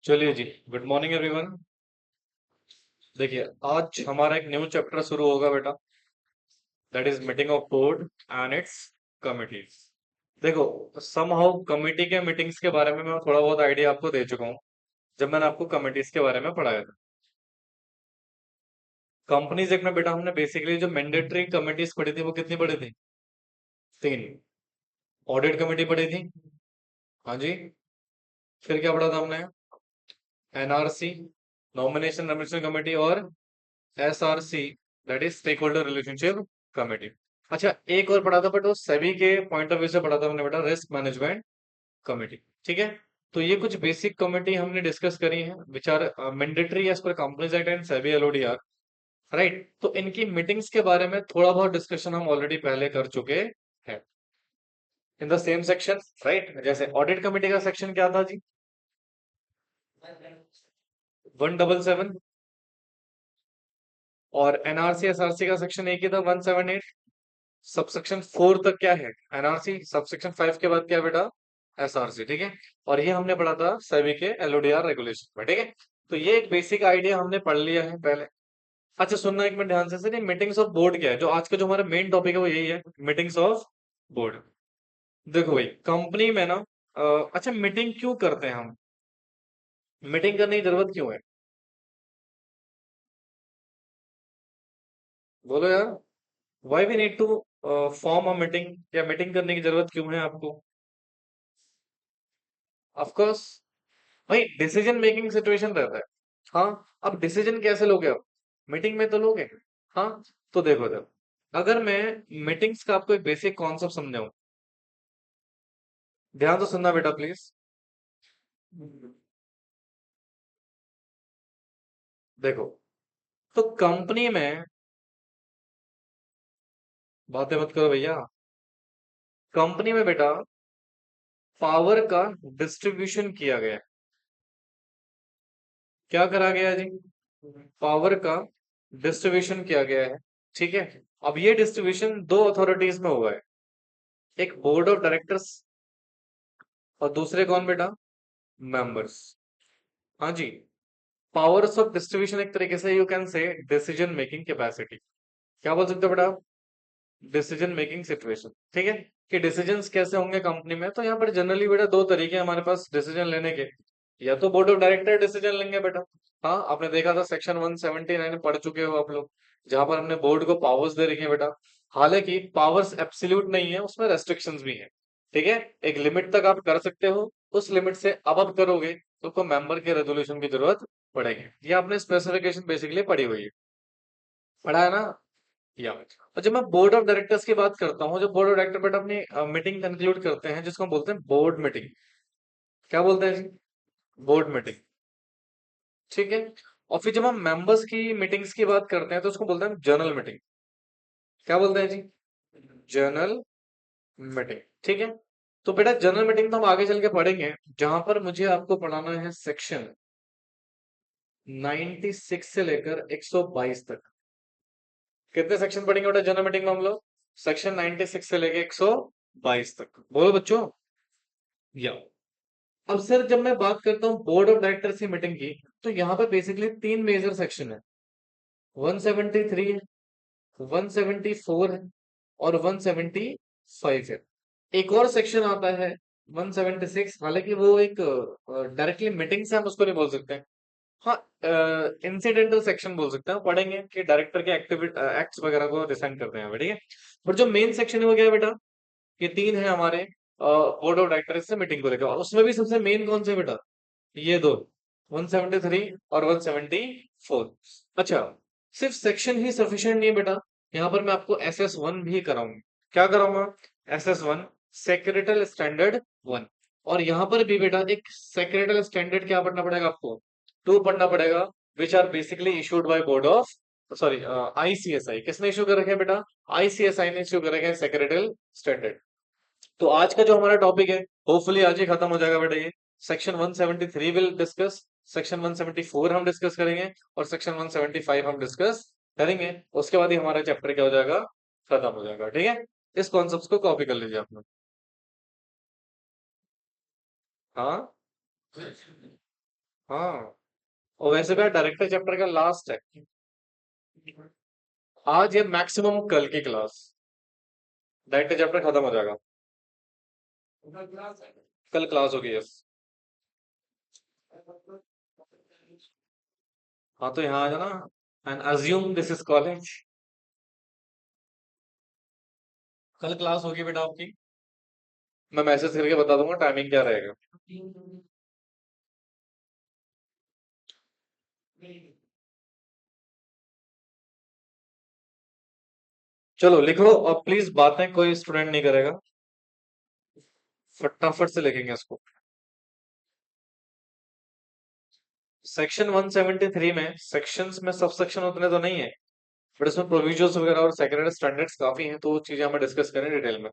चलिए जी। Good morning everyone. देखिए, आज हमारा एक न्यू चैप्टर शुरू होगा बेटा। That is meeting of board and it's committees. देखो, समहाउ कमिटी के मीटिंग्स के बारे में मैं थोड़ा बहुत आइडिया आपको दे चुका हूँ जब मैंने आपको कमिटीज के बारे में पढ़ाया था। कंपनीज एक्ट में बेटा हमने बेसिकली जो मैंडेटरी कमिटीज पढ़ी थी वो कितनी पढ़ी थी? तीन। ऑडिट कमेटी पढ़ी थी। हाँ जी। फिर क्या पढ़ा था हमने? एनआरसी, नॉमिनेशन रेमुनेरेशन कमेटी, और SRC, that is stakeholder relationship committee. अच्छा, एक और पढ़ा था बट वो सेबी के पॉइंट ऑफ व्यू से पढ़ा था हमने बेटा, रिस्क मैनेजमेंट कमेटी। ठीक है। तो ये कुछ बेसिक कमेटी हमने डिस्कस करी है which are mandatory as per companies act and SEBI LODR. Right, तो इनकी मीटिंग्स के बारे में थोड़ा बहुत डिस्कशन हम ऑलरेडी पहले कर चुके हैं in the same section. Right, जैसे ऑडिट कमेटी का सेक्शन क्या था जी? 177। और एनआरसी एसआरसी का सेक्शन एक ही था, 178। सबसेक्शन 4 तक क्या है? एनआरसी। सबसेक्शन 5 के बाद क्या है बेटा? एसआरसी। ठीक है। और ये हमने पढ़ा था सेबी के एलओडीआर रेगुलेशन में। ठीक है। तो ये एक बेसिक आइडिया हमने पढ़ लिया है पहले। अच्छा सुनना एक मिनट ध्यान से सर, ये मीटिंग्स ऑफ बोर्ड क्या है? जो आज का जो हमारा मेन टॉपिक है वो यही है, मीटिंग्स ऑफ बोर्ड। देखो भाई, कंपनी में ना अच्छा मीटिंग क्यों करते हैं हम? मीटिंग करने की जरूरत क्यों है? बोलो यार। Why we need to form a meeting, या मीटिंग करने की जरूरत क्यों है आपको? ऑफ कोर्स भाई, डिसीजन मेकिंग सिचुएशन रहता है। हाँ, अब डिसीजन कैसे लोगे आप? मीटिंग में तो लोगे। हाँ। तो देखो जब, अगर मैं मीटिंग्स का आपको एक बेसिक कॉन्सेप्ट समझाऊं, ध्यान तो सुनना बेटा प्लीज। देखो, तो कंपनी में, बातें मत करो भैया। कंपनी में बेटा पावर का डिस्ट्रीब्यूशन किया गया है। क्या करा गया है जी? पावर का डिस्ट्रीब्यूशन किया गया है। ठीक है। अब ये डिस्ट्रीब्यूशन दो अथॉरिटीज में हुआ है, एक बोर्ड ऑफ डायरेक्टर्स और दूसरे कौन बेटा? मेंबर्स। हाँ जी। पावर्स ऑफ डिस्ट्रीब्यूशन एक तरीके से यू कैन से डिसीजन मेकिंग कैपेसिटी। क्या बोल सकते हो बेटा? Decision making situation. ठीक है। कि डिसीजंस कैसे होंगे कंपनी में, तो यहाँ पर जनरली बेटा दो तरीके हैं हमारे पास डिसीजन लेने के। या तो बोर्ड ऑफ डायरेक्टर डिसीजन लेंगे बेटा। हाँ, आपने देखा था सेक्शन 179 पढ़ चुके हो आप लोग, जहां पर हमने बोर्ड को पावर्स दे रखी है बेटा। हालांकि पावर्स एब्सोल्यूट नहीं है, उसमें रेस्ट्रिक्शंस भी है। ठीक है। एक लिमिट तक आप कर सकते हो, उस लिमिट से अब करोगे तो को मेंबर के रेजोल्यूशन की जरूरत पड़ेगी। ये आपने स्पेसिफिकेशन बेसिकली पढ़ी हुई है, पढ़ा है ना? या और जब मैं बोर्ड ऑफ डायरेक्टर्स की बात करता हूँ, जब बोर्ड ऑफ डायरेक्टर बेटा अपनी मीटिंग कंक्लूड करते हैं जिसको हम बोलते हैं बोर्ड मीटिंग। क्या बोलते हैं जी? Board meeting. ठीक है। और फिर जब हम मेंबर्स की मीटिंग्स की बात करते हैं तो उसको बोलते हैं जर्नल मीटिंग। क्या बोलते हैं जी? Journal meeting. ठीक है। तो बेटा जर्नल मीटिंग तो हम आगे चल के पढ़ेंगे, जहां पर मुझे आपको पढ़ाना है सेक्शन 96 से लेकर 122 तक। कितने सेक्शन पढ़ेंगे बेटा जनरल मीटिंग में हम लोग? सेक्शन 96 से लेकर 122 तक। बोलो बच्चों। या अब सर, जब मैं बात करता हूँ बोर्ड ऑफ डायरेक्टर्स की मीटिंग की, तो यहाँ पे बेसिकली तीन मेजर सेक्शन है। 173 है, 174 है, और 175 है। एक और सेक्शन आता है 176, हालांकि वो एक डायरेक्टली मीटिंग से हम उसको नहीं बोल सकते हैं। हाँ, इंसिडेंटल सेक्शन बोल सकते हैं, पढ़ेंगे कि डायरेक्टर के एक्टिविटी एक्ट्स वगैरह को डिसाइड करते हैं। ठीक है। पर जो मेन सेक्शन है वो क्या है बेटा? ये तीन है हमारे बोर्ड ऑफ डायरेक्टर्स से मीटिंग को लेकर, और उसमें भी सबसे मेन कौन से बेटा? ये दो, 173 और 174। अच्छा, सिर्फ सेक्शन ही सफिशिएंट नहीं है बेटा, यहाँ पर मैं आपको SS1 भी कराऊंगा। क्या कराऊंगा? SS1, सेक्रेटल standard 1। और यहाँ पर भी बेटा एक सेक्रेटल स्टैंडर्ड क्या पढ़ना पड़ेगा आपको? 2 पढ़ना पड़ेगा, which are basically issued by board of, sorry, ICSI. किसने इशू कर रखे हैं बेटा? आईसीएसआई ने इशू कर रखे हैं सेक्रेटल स्टैंडर्ड। तो आज का जो हमारा टॉपिक है, होपफुली आज ही खत्म हो जाएगा बेटा ये। सेक्शन 173 विल डिस्कस, सेक्शन 174 हम डिस्कस करेंगे, और सेक्शन 175 हम डिस्कस करेंगे। उसके बाद ही हमारा चैप्टर क्या हो जाएगा? खत्म हो जाएगा। ठीक है। इस कॉन्सेप्ट को कॉपी कर लीजिए आप लोग। हाँ। हाँ, और वैसे भी डायरेक्टर चैप्टर का लास्ट है आज या मैक्सिमम कल की क्लास। डायरेक्टर चैप्टर खत्म हो जाएगा। कल क्लास होगी, यस। हाँ, तो यहाँ आ जाना and assume this is college. कल क्लास होगी बेटा आपकी। मैं मैसेज करके बता दूंगा टाइमिंग क्या रहेगा। चलो लिखो, और प्लीज बातें कोई स्टूडेंट नहीं करेगा। फटाफट से लिखेंगे इसको। सेक्शन 173 में सेक्शंस में सब सेक्शन उतने तो नहीं है, बट इसमें प्रोविजंस वगैरह और सेक्रेटरी स्टैंडर्ड्स काफी हैं, तो वो चीजें हमें डिस्कस करें डिटेल में।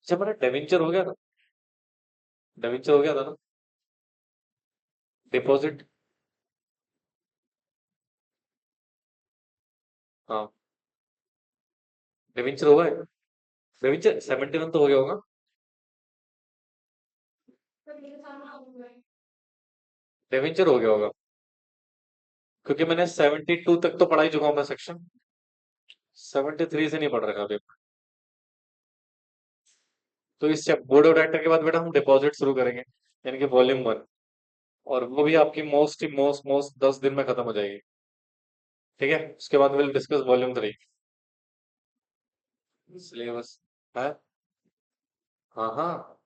अच्छा, मेरा डेवेंचर हो गया था। डेवेंचर हो गया था ना। डिपॉजिट। हाँ, डेवेंचर हुआ है। डेवेंचर 71 तो हो गया होगा। डेवेंचर हो गया होगा, क्योंकि मैंने 72 तक तो पढ़ा ही चुका हूँ मैं सेक्शन। 73 से नहीं पढ़ रखा अभी। तो इस बोर्ड ऑफ डायरेक्टर के बाद बेटा हम डिपॉजिट शुरू करेंगे, यानी कि वॉल्यूम 1। और वो भी आपकी मोस्ट मोस्ट मोस्ट 10 दिन में खत्म हो जाएगी। ठीक है, उसके बाद विल डिस्कस वॉल्यूम 3। सिलेबस है। हाँ हाँ,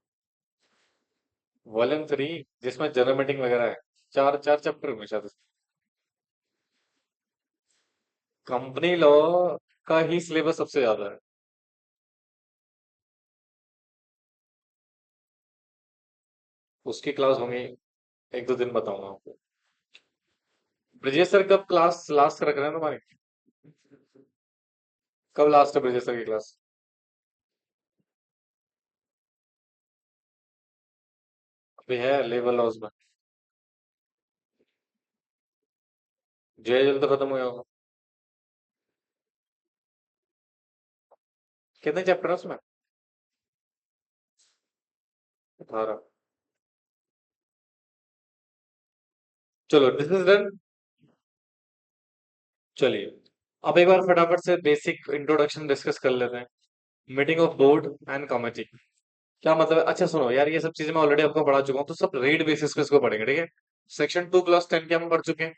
वॉल्यूम 3 जिसमें जर्नल मीटिंग वगैरह है। चार चार चैप्टर में शायद। कंपनी लॉ का ही सिलेबस सबसे ज्यादा है। उसकी क्लास होंगी, 1-2 दिन बताऊंगा आपको। ब्रिजेश सर कब क्लास लास्ट रख रहे हैं तुम्हारी? कब लास्ट है ब्रिजेश सर की क्लास? अभी है लेबर लॉस में। जय जल्द तो खत्म हो गया होगा। कितने चैप्टर है उसमें? 18। चलो दिस इज डन। चलिए, अब एक बार फटाफट से बेसिक इंट्रोडक्शन डिस्कस कर लेते हैं। Meeting of board and committee क्या मतलब है? अच्छा सुनो यार, ये सब चीजें मैं ऑलरेडी आपको पढ़ा चुका हूँ, तो सब रेट बेसिस पे इसको पढ़ेंगे, ठीक है। सेक्शन 2 क्लास 10 के हम पढ़ चुके हैं।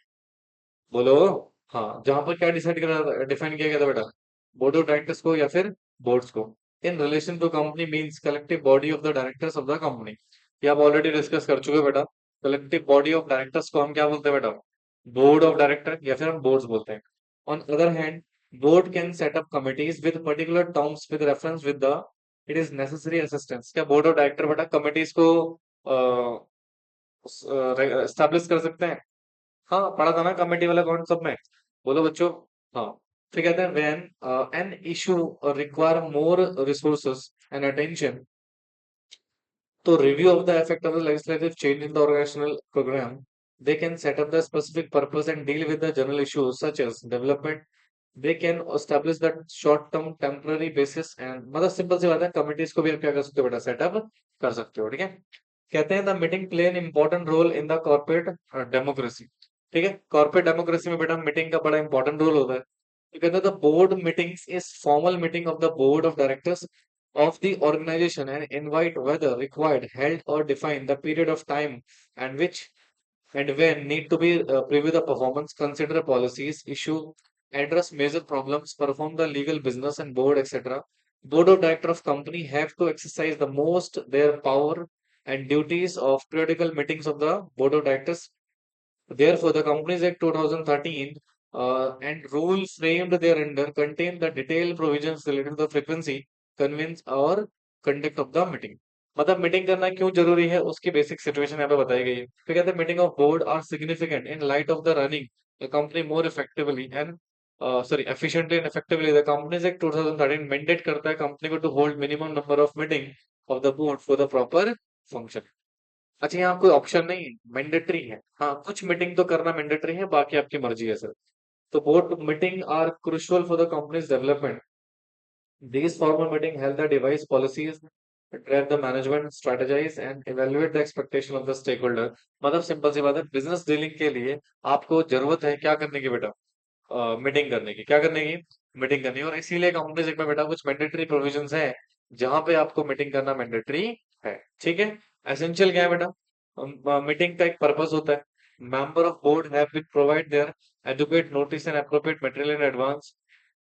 बोलो। हाँ, जहां पर क्या डिसाइड करा डिफाइन किया गया था बेटा? बोर्ड ऑफ डायरेक्टर्स को या फिर बोर्ड्स को। In relation to company means collective body of the directors of the company. ये आप ऑलरेडी डिस्कस कर चुके हो बेटा। कलेक्टिव बॉडी ऑफ डायरेक्टर्स को हम क्या बोलते हैं बेटा? बोर्ड ऑफ डायरेक्टर या फिर हम बोर्ड्स बोलते हैं। On other hand, board can set up committees with particular terms with reference with the it is necessary assistance. क्या बोर्ड ऑफ डायरेक्टर बेटा कमिटीज को एस्टेब्लिश कर सकते हैं? हाँ, पढ़ा था ना कमेटी वाला कॉन्सेप्ट में। बोलो बच्चों। हाँ, फिर कहते हैं when an issue require more resources and attention, तो review of the effect of the legislative change in the organizational program, they can set up the specific purpose and deal with the general issues such as development. They can establish that short term temporary basis and मतलब simple सी बात है, committees को भी आप क्या कर सकते हो बेटा? सेटअप कर सकते हो, ठीक है। कहते हैं the meeting play an important role in the corporate democracy. ठीक है, कॉर्पोरेट डेमोक्रेसी में बेटा मीटिंग का बड़ा इंपॉर्टेंट रोल होता है। तो कहते हैं the board meetings is formal meeting of the board of directors of the organization and invite whether required held or define the period of time and which and when need to be preview the performance, consider policies, issue, address major problems, perform the legal business and board etc. Board of director of company have to exercise the most their power and duties of periodical meetings of the board of directors. Therefore, the Companies Act 2013 and rules framed thereunder contain the detailed provisions related to the frequency, convenience और conduct of the meeting. मतलब meeting करना क्यों जरूरी है उसकी basic situation यहाँ पे बताई गई है। फिर कहते हैं meeting of board are significant in light of the running the company more effectively and sorry efficiently and effectively. The companies act 2013 mandate करता है कंपनी को to hold minimum number of meeting of the board for the proper function. अच्छा, यहाँ कोई option नहीं है, mandatory है। हाँ, कुछ मीटिंग तो करना मैंडेटरी है, बाकी आपकी मर्जी है सर। तो board meeting are crucial for the company's development. These formal meeting help the device policies, track the management, strategize and evaluate the expectation of the stakeholder। मतलब सिंपल सी बात है, बिजनेस डीलिंग के लिए आपको जरूरत है क्या करने की बेटा? मीटिंग करने की। क्या करने की? मीटिंग करनी। और इसीलिए कंपनीज में बेटा कुछ मैंडेटरी प्रोविजंस हैं जहां पे आपको मीटिंग करना मैंडेटरी है। ठीक है। एसेंशियल क्या है बेटा? मीटिंग का एक पर्पस होता है। Member of board have been provide their adequate notice and appropriate material in advance.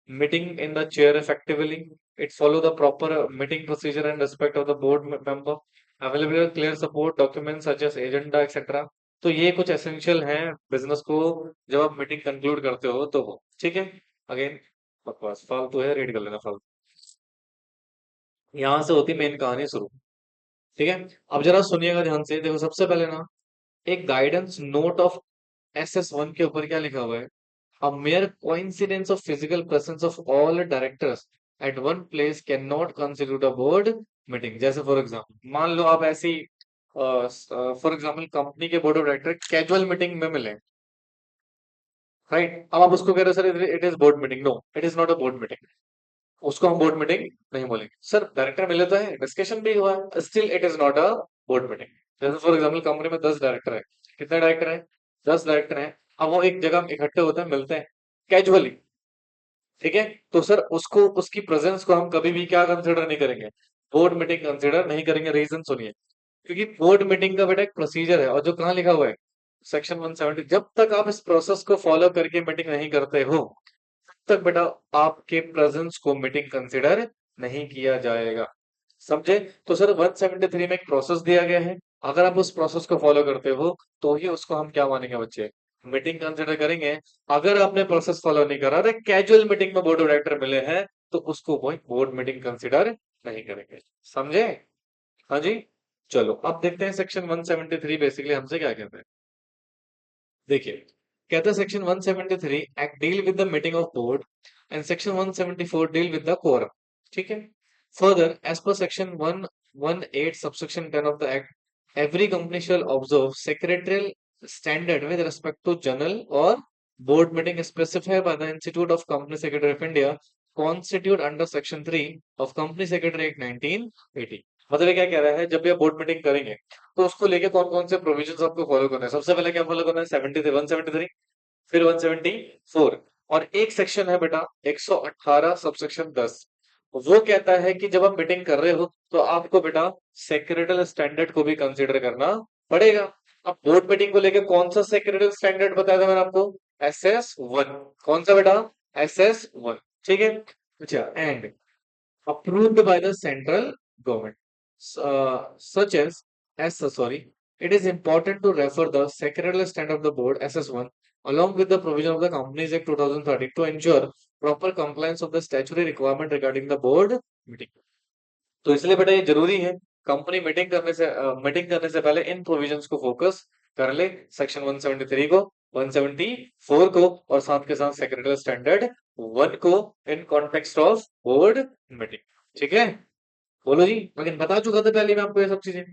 Meeting in the chair effectively. It follow the proper meeting procedure and respect of the board member. Available clear support documents such as agenda etc. तो ये कुछ essential हैं business को जब आप meeting conclude करते हो तो वो ठीक है। अगेन बकवास फालतू है, रीड कर लेना फालतू। यहाँ से होती मेन कहानी शुरू। ठीक है। अब जरा सुनिएगा ध्यान से, देखो सबसे पहले ना एक गाइडेंस नोट ऑफ SS1 के ऊपर क्या लिखा हुआ है? A mere coincidence of physical presence of all directors at one place cannot constitute a board meeting। जैसे फॉर एग्जाम्पल मान लो आप ऐसी फॉर एग्जाम्पल कंपनी के board of director casual meeting में मिले, राइट? अब आप उसको कह रहे हो sir it is board meeting. No, it is not a board meeting. उसको हम बोर्ड मीटिंग नहीं बोलेंगे। सर डायरेक्टर मिले तो है, डिस्कशन भी हुआ है, still it is not a board meeting. जैसे फॉर एग्जाम्पल कंपनी में 10 डायरेक्टर है। कितने डायरेक्टर हैं? 10 डायरेक्टर हैं। अब वो एक जगह इकट्ठे होते हैं, मिलते हैं कैजुअली। ठीक है। तो सर उसको उसकी प्रेजेंस को हम कभी भी क्या कंसिडर नहीं करेंगे? बोर्ड मीटिंग कंसिडर नहीं करेंगे। रीजन सुनिए। क्योंकि बोर्ड मीटिंग का बेटा एक प्रोसीजर है, और जो कहाँ लिखा हुआ है? सेक्शन 170। जब तक आप इस प्रोसेस को फॉलो करके मीटिंग नहीं करते हो तब तक बेटा आपके प्रेजेंस को मीटिंग कंसिडर नहीं किया जाएगा। समझे? तो सर 173 में एक प्रोसेस दिया गया है, अगर आप उस प्रोसेस को फॉलो करते हो तो ही उसको हम क्या मानेंगे बच्चे? मीटिंग कंसिडर करेंगे। अगर आपने प्रोसेस फॉलो नहीं करा, अरे कैजुअल मीटिंग में बोर्ड ऑफ डायरेक्टर मिले हैं, तो उसको वही बोर्ड मीटिंग कंसिडर नहीं करेंगे। समझे? हाँ जी। चलो अब देखते हैं सेक्शन 173 बेसिकली हमसे क्या कहते हैं। देखिए, कहता है section 173 act deal with the meeting of board and section 174 deal with the quorum. ठीक है। Further as per section 118 subsection 10 of the act every company shall observe secretarial standard with respect to general or board meeting specified by the institute of company secretary of India constitute under section 3 of company secretary act 1980। मतलब ये क्या कह रहा है, जब भी आप board meeting करेंगे तो उसको लेके कौन कौन से प्रोविजंस आपको फॉलो करना है? सबसे पहले क्या फॉलो करना है? 173, फिर 174, और एक सेक्शन है बेटा 118 सबसेक्शन 10। वो कहता है कि जब आप मीटिंग कर रहे हो तो आपको बेटा सेक्रेटल स्टैंडर्ड को भी कंसीडर करना पड़ेगा। अब बोर्ड मीटिंग को लेकर कौन सा सेक्रेटल स्टैंडर्ड बताया था मैंने आपको? SS1। कौन सा बेटा? SS1। ठीक है। अच्छा, and approved by the central government. Such sorry, it is important to refer the secretarial stand of the board SS1 along with the provision of the Companies Act 2013 to ensure proper compliance of the statutory requirement regarding the board meeting। तो इसलिए बेटा ये जरूरी है, company meeting करने से पहले इन provisions को फोकस कर ले। सेक्शन 173 को, 174 को, और साथ के साथ सेक्रेटरी स्टैंडर्ड 1 को in context of board meeting. ठीक है। बोलो जी, लेकिन बता चुका था पहले मैं आपको ये सब चीजें,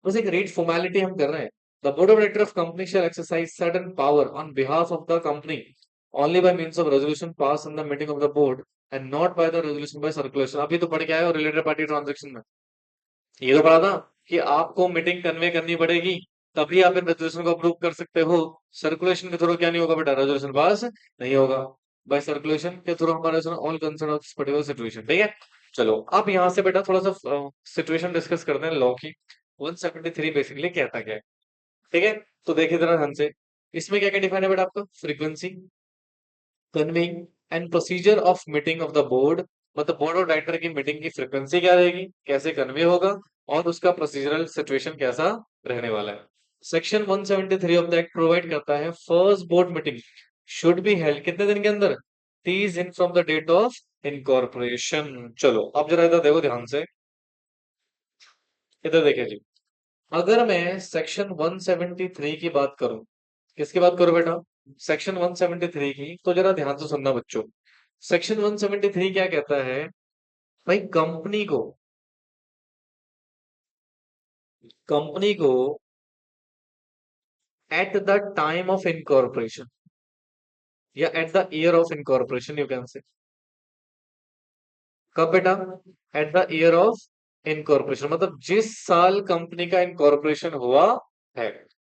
बस एक रीड फॉर्मेलिटी हम कर रहे हैं। The board of director of company shall exercise certain power on behalf of the company only by means of resolution passed in the meeting of the board and not by the resolution by circulation। अभी तो पढ़ के आए हो related party transaction में, ये तो पढ़ा था कि आपको मीटिंग कन्वे करनी पड़ेगी तभी आप इन रेजोल्यूशन को अप्रूव कर सकते हो। सर्कुलेशन के थ्रू क्या नहीं होगा बेटा? रेजोल्यूशन पास नहीं होगा। बाय सर्कुलेशन के थ्रू हमारा all concern of particular situation. ठीक है। चलो अब यहाँ से बेटा थोड़ा सा सिचुएशन डिस्कस करते हैं लॉ की। 173 बेसिकली कहता क्या है? ठीक है। तो देखिए जरा ध्यान से, इसमें क्या क्या डिफाइन है बेटा आपका? Frequency, convening and procedure of meeting of the board. मतलब बोर्ड ऑफ डायरेक्टर की मीटिंग की फ्रीक्वेंसी क्या रहेगी, कैसे कन्वे होगा, और उसका प्रोसीजरल सिचुएशन कैसा रहने वाला है। Section 173 of the act provide करता है first board meeting should be held कितने दिन के अंदर? 30 दिन from the date of incorporation. चलो अब जरा इधर देखो ध्यान से, इधर देखिए जी। अगर मैं सेक्शन 173 की बात करूं, किसकी बात करूं बेटा? सेक्शन 173 की, तो जरा ध्यान से सुनना बच्चों। सेक्शन 173 क्या कहता है? भाई कंपनी को कंपनी को at the time of incorporation या at the year of incorporation you can say. कब बेटा? At the year of incorporation, मतलब जिस साल कंपनी का इनकॉर्पोरेशन हुआ है।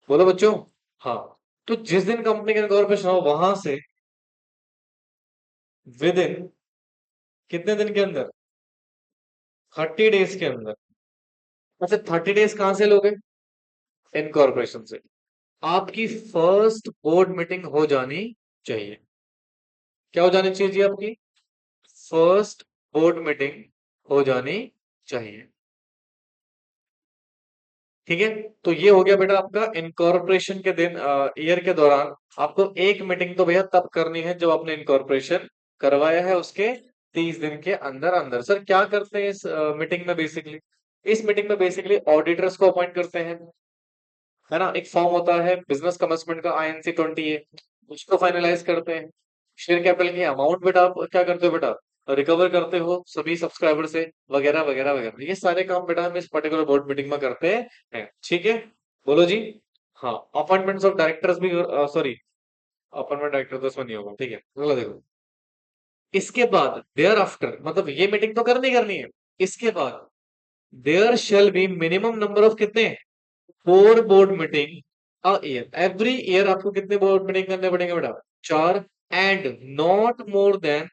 बोलो बच्चों। हाँ, तो जिस दिन कंपनी का इनकॉर्पोरेशन हुआ वहां से विद इन कितने दिन के अंदर? 30 डेज के अंदर। अच्छा, 30 डेज कहां से लोगे? इनकॉर्पोरेशन से। आपकी फर्स्ट बोर्ड मीटिंग हो जानी चाहिए। क्या हो जानी चाहिए जी आपकी? फर्स्ट बोर्ड मीटिंग हो जानी चाहिए। ठीक है। तो ये हो गया बेटा आपका इनकॉर्पोरेशन के दिन, ईयर के दौरान आपको एक मीटिंग तो भैया तब करनी है जब आपने इनकॉर्पोरेशन करवाया है उसके 30 दिन के अंदर अंदर। सर क्या करते हैं इस मीटिंग में बेसिकली? इस मीटिंग में बेसिकली ऑडिटर्स को अपॉइंट करते हैं, है ना। एक फॉर्म होता है बिजनेस कमिटमेंट का, INC 20A, उसको फाइनलाइज करते हैं। शेयर कैपिटल की अमाउंट बेटा आप क्या करते हो बेटा? रिकवर करते हो सभी सब्सक्राइबर से, वगैरह वगैरह वगैरह। ये सारे काम बेटा हम इस पर्टिकुलर बोर्ड मीटिंग में करते हैं। ठीक है, बोलो जी। हाँ, अपॉइंटमेंट्स ऑफ डायरेक्टर्स भी, सॉरी, अपॉइंटमेंट डायरेक्टर तो इसमें नहीं होगा। ठीक है, बोलो देखो। इसके बाद देयर आफ्टर, मतलब ये मीटिंग तो करनी करनी है। इसके बाद there shall be minimum number of कितने? 4 board meeting a year. Every year आपको कितने बोर्ड मीटिंग करने पड़ेंगे बेटा? 4। And not more than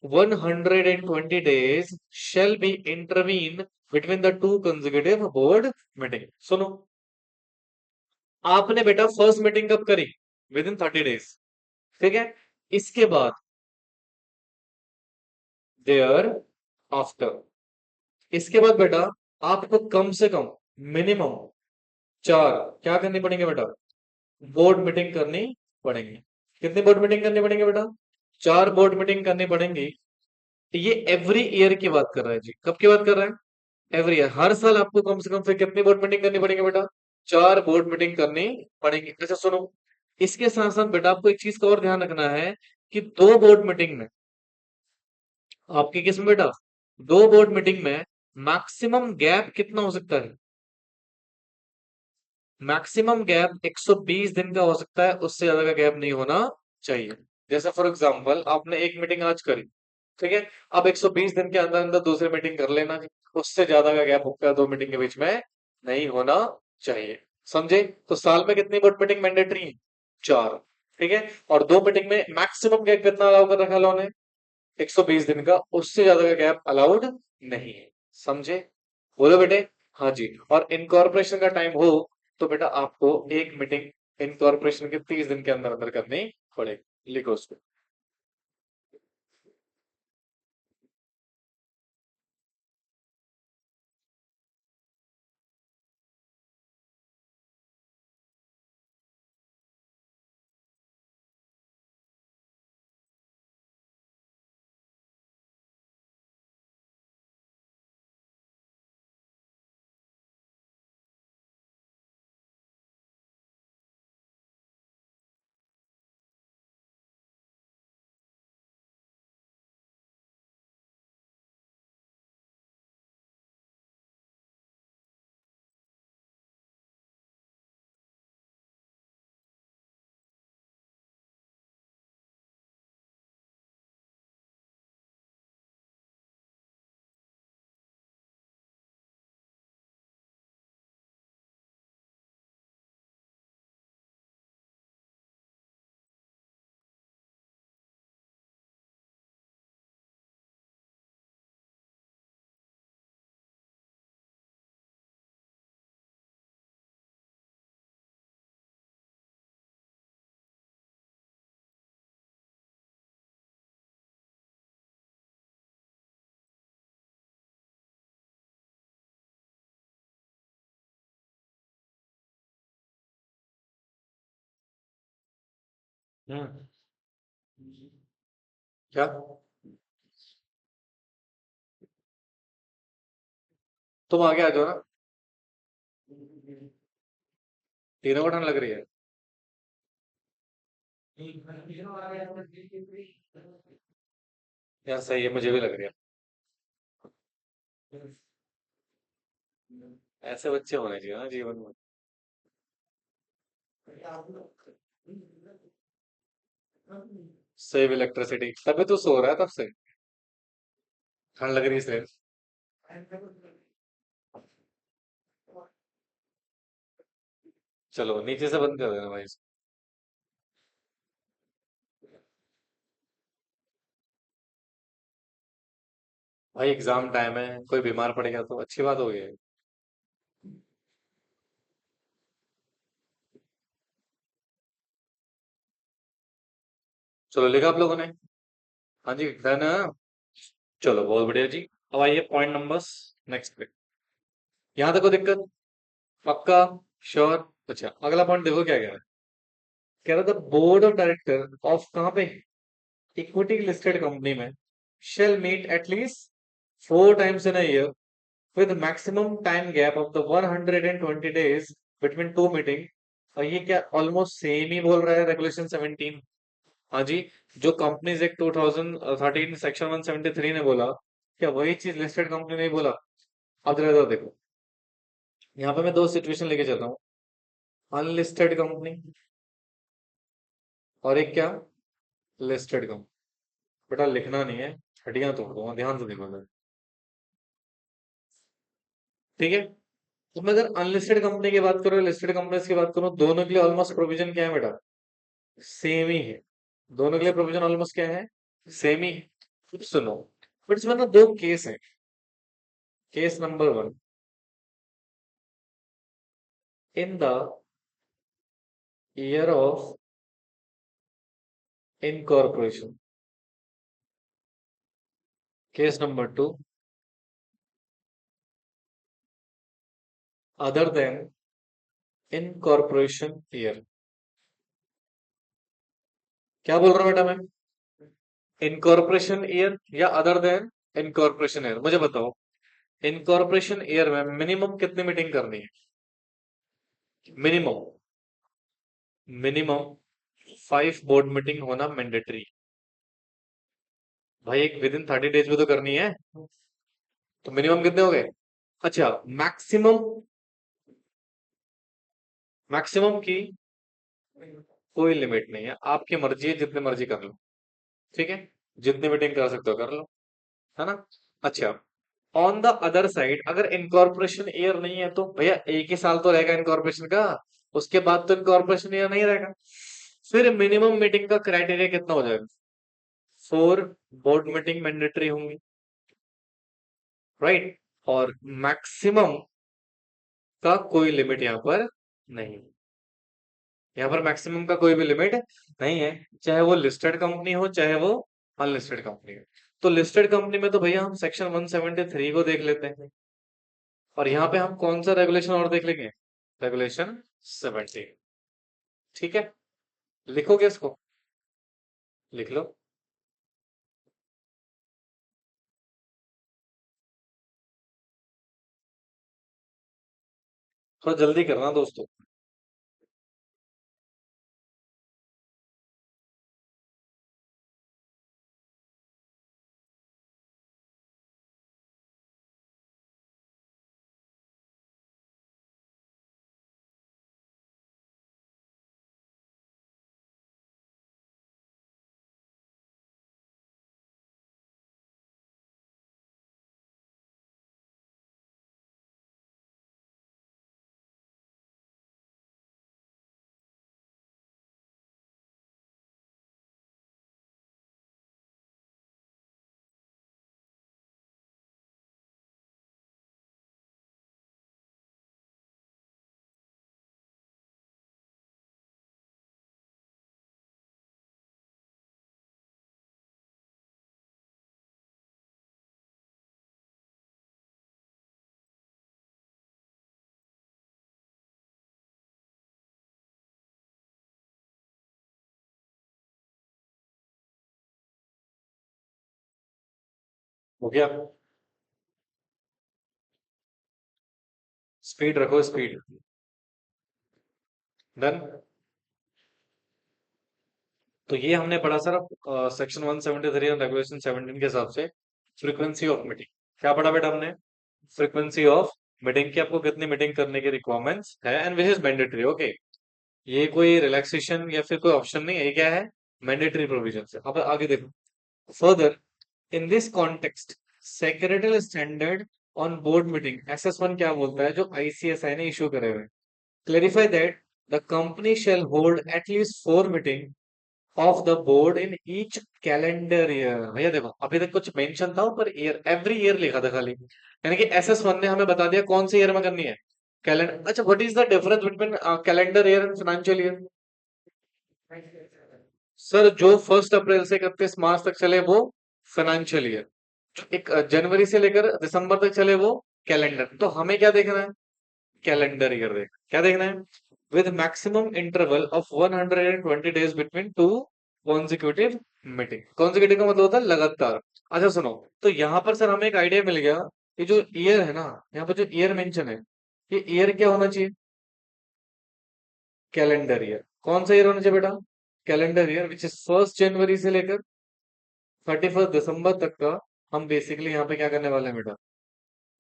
120 days shall be intervene between the two consecutive board meeting. सुनो, आपने बेटा फर्स्ट मीटिंग कब करी? With in 30 days. ठीक है। इसके बाद देयर आफ्टर, इसके बाद बेटा आपको कम से कम मिनिमम 4 क्या करनी पड़ेंगे बेटा? बोर्ड मीटिंग करनी पड़ेंगी। कितनी बोर्ड मीटिंग करनी पड़ेंगे बेटा? 4 बोर्ड मीटिंग करनी पड़ेंगी। ये एवरी ईयर की बात कर रहा है जी। कब की बात कर रहा है? एवरी ईयर, हर साल आपको कम से कम फिर कितनी बोर्ड मीटिंग करनी पड़ेगी बेटा? 4 बोर्ड मीटिंग करनी पड़ेगी। अच्छा सुनो, इसके साथ साथ बेटा आपको एक चीज का और ध्यान रखना है कि 2 बोर्ड मीटिंग में आपकी, किसमें बेटा? 2 बोर्ड मीटिंग में मैक्सिमम गैप कितना हो सकता है? मैक्सिमम गैप 120 दिन का हो सकता है, उससे ज्यादा का गैप नहीं होना चाहिए। जैसे फॉर एग्जांपल आपने एक मीटिंग आज करी, ठीक है। अब 120 दिन के अंदर अंदर दूसरी मीटिंग कर लेना जी। उससे ज्यादा का गैप आपका 2 मीटिंग के बीच में नहीं होना चाहिए। समझे? तो साल में कितनी बोर्ड मीटिंग मैंडेटरी है? 4। ठीक है। और 2 मीटिंग में मैक्सिमम गैप कितना अलाउ कर रखा है? 120 दिन का, उससे ज्यादा का गैप अलाउड नहीं है। समझे? बोलो बेटे। हाँ जी। और इनकॉर्पोरेशन का टाइम हो तो बेटा आपको एक मीटिंग इनकॉर्पोरेशन के 30 दिन के अंदर अंदर करनी पड़ेगी। लिखो उसको। हम्म। क्या? तुम आगे आ जाओ ना। तीनों को ठंड लग रही है? यार सही है, मुझे भी लग रही है। ऐसे बच्चे होने चाहिए ना जीवन में। सेव इलेक्ट्रिसिटी, तभी तो सो रहा है तब से। ठंड लग रही है इसलिए। चलो नीचे से बंद कर देना भाई इसको। भाई एग्जाम टाइम है, कोई बीमार पड़ेगा तो अच्छी बात हो गई। चलो लिखा आप लोगों ने? हाँ जी डन है। चलो बहुत बढ़िया जी। अब आइए पॉइंट नंबर्स नेक्स्ट पे। यहाँ तक कोई दिक्कत? पक्का? श्योर? अच्छा अगला पॉइंट देखो क्या कह रहा है। कह रहा था बोर्ड ऑफ डायरेक्टर ऑफ कहाँ पे, इक्विटी लिस्टेड कंपनी में, shall meet at least 4 times in a year with maximum time gap of the 120 days between two meeting। और ये क्या ऑलमोस्ट सेम ही बोल रहा है रेगुलेशन 17। हाँ जी। जो कंपनीज एक्ट 2013 सेक्शन 173 ने बोला, क्या वही चीज लिस्टेड कंपनी ने ही बोला? अब जरा इधर देखो। यहाँ पे मैं दो सिचुएशन लेके चलता हूँ। अनलिस्टेड कंपनी और एक क्या, लिस्टेड कंपनी। बेटा लिखना नहीं है, हड्डियां तोड़ दूंगा, ध्यान से देखो जरा। ठीक है। तो मैं अगर अनलिस्टेड कंपनी की बात करूँ, लिस्टेड कंपनीज की बात करूँ, दोनों के लिए ऑलमोस्ट प्रोविजन क्या है बेटा? सेम ही है। दोनों के लिए प्रोविजन ऑलमोस्ट क्या है? सेम ही है। अब सुनो, बट इसमें ना दो केस है। Case number one, in the year of incorporation. Case number two, other than incorporation year. क्या बोल रहा हूं बेटा मैं? इनकॉर्पोरेशन ईयर या अदर देन इनकॉर्पोरेशन ईयर, मुझे बताओ। इनकॉर्पोरेशन ईयर में मिनिमम कितनी मीटिंग करनी है? मिनिमम, मिनिमम 5 बोर्ड मीटिंग होना मैंडेटरी। भाई एक विद इन 30 days में तो करनी है। तो मिनिमम कितने हो गए? अच्छा मैक्सिमम, मैक्सिमम की कोई लिमिट नहीं है, आपकी मर्जी है, जितने मर्जी कर लो। ठीक है। जितनी मीटिंग कर सकते हो कर लो, है ना? अच्छा, ऑन द अदर साइड अगर इनकॉर्पोरेशन ईयर नहीं है तो भैया एक ही साल तो रहेगा इनकॉर्पोरेशन का, उसके बाद तो इनकॉर्पोरेशन ईयर नहीं रहेगा। फिर मिनिमम मीटिंग का क्राइटेरिया कितना हो जाएगा? 4 बोर्ड मीटिंग मैंडेटरी होंगी, राइट? और मैक्सिमम का कोई लिमिट यहाँ पर नहीं। यहाँ पर मैक्सिमम का कोई भी लिमिट नहीं है, चाहे वो लिस्टेड कंपनी हो चाहे वो अनलिस्टेड कंपनी हो। तो लिस्टेड कंपनी में तो भैया हम सेक्शन 173 को देख लेते हैं, और यहाँ पे हम कौन सा रेगुलेशन और देख लेंगे? रेगुलेशन 17। ठीक है। लिखोगे इसको? लिख लो। थोड़ा जल्दी करना दोस्तों। हो गया? स्पीड रखो, स्पीड। डन। तो ये हमने पढ़ा सर सेक्शन 173 और रेगुलेशन 17 के हिसाब से फ्रीक्वेंसी ऑफ मीटिंग। क्या पढ़ा बेटा हमने? फ्रीक्वेंसी ऑफ मीटिंग की आपको कितनी मीटिंग करने की रिक्वायरमेंट्स है and which is mandatory. Okay, ये कोई रिलैक्सेशन या फिर कोई ऑप्शन नहीं है, ये क्या है, मैंडेटरी प्रोविजन है। अब आगे देखो further, in this context secretary standard on board meeting SS1 क्या बोलता है, जो ICSI ने इशू करे हुए, clarify that the company shell hold at least 4 meeting of the board in each calendar year. भैया देखो अभी तक कुछ मेंशन था ऊपर ईयर, एवरी ईयर लिखा था खाली, यानी कि SS1 ने हमें बता दिया कौन से ईयर में करनी है, कैलेंडर। अच्छा, what is the difference between calendar year and financial year? Sir जो 1 अप्रैल से 31 मार्च तक चले वो फाइनेंशियल ईयर, जो एक जनवरी से लेकर दिसंबर तक चले वो कैलेंडर। तो हमें क्या देखना है, कैलेंडर ईयर देख, क्या देखना है, with maximum interval of 120 days between two consecutive meeting. Consecutive का मतलब होता है लगातार। अच्छा सुनो, तो यहाँ पर सर हमें एक आइडिया मिल गया, ये जो ईयर है ना, यहाँ पर जो ईयर मेंशन है, ये ईयर क्या होना चाहिए, कैलेंडर ईयर। कौन सा ईयर होना चाहिए बेटा, कैलेंडर ईयर, विच इज 1 जनवरी से लेकर 31 दिसंबर तक का। हम बेसिकली यहाँ पे क्या करने वाले हैं बेटा,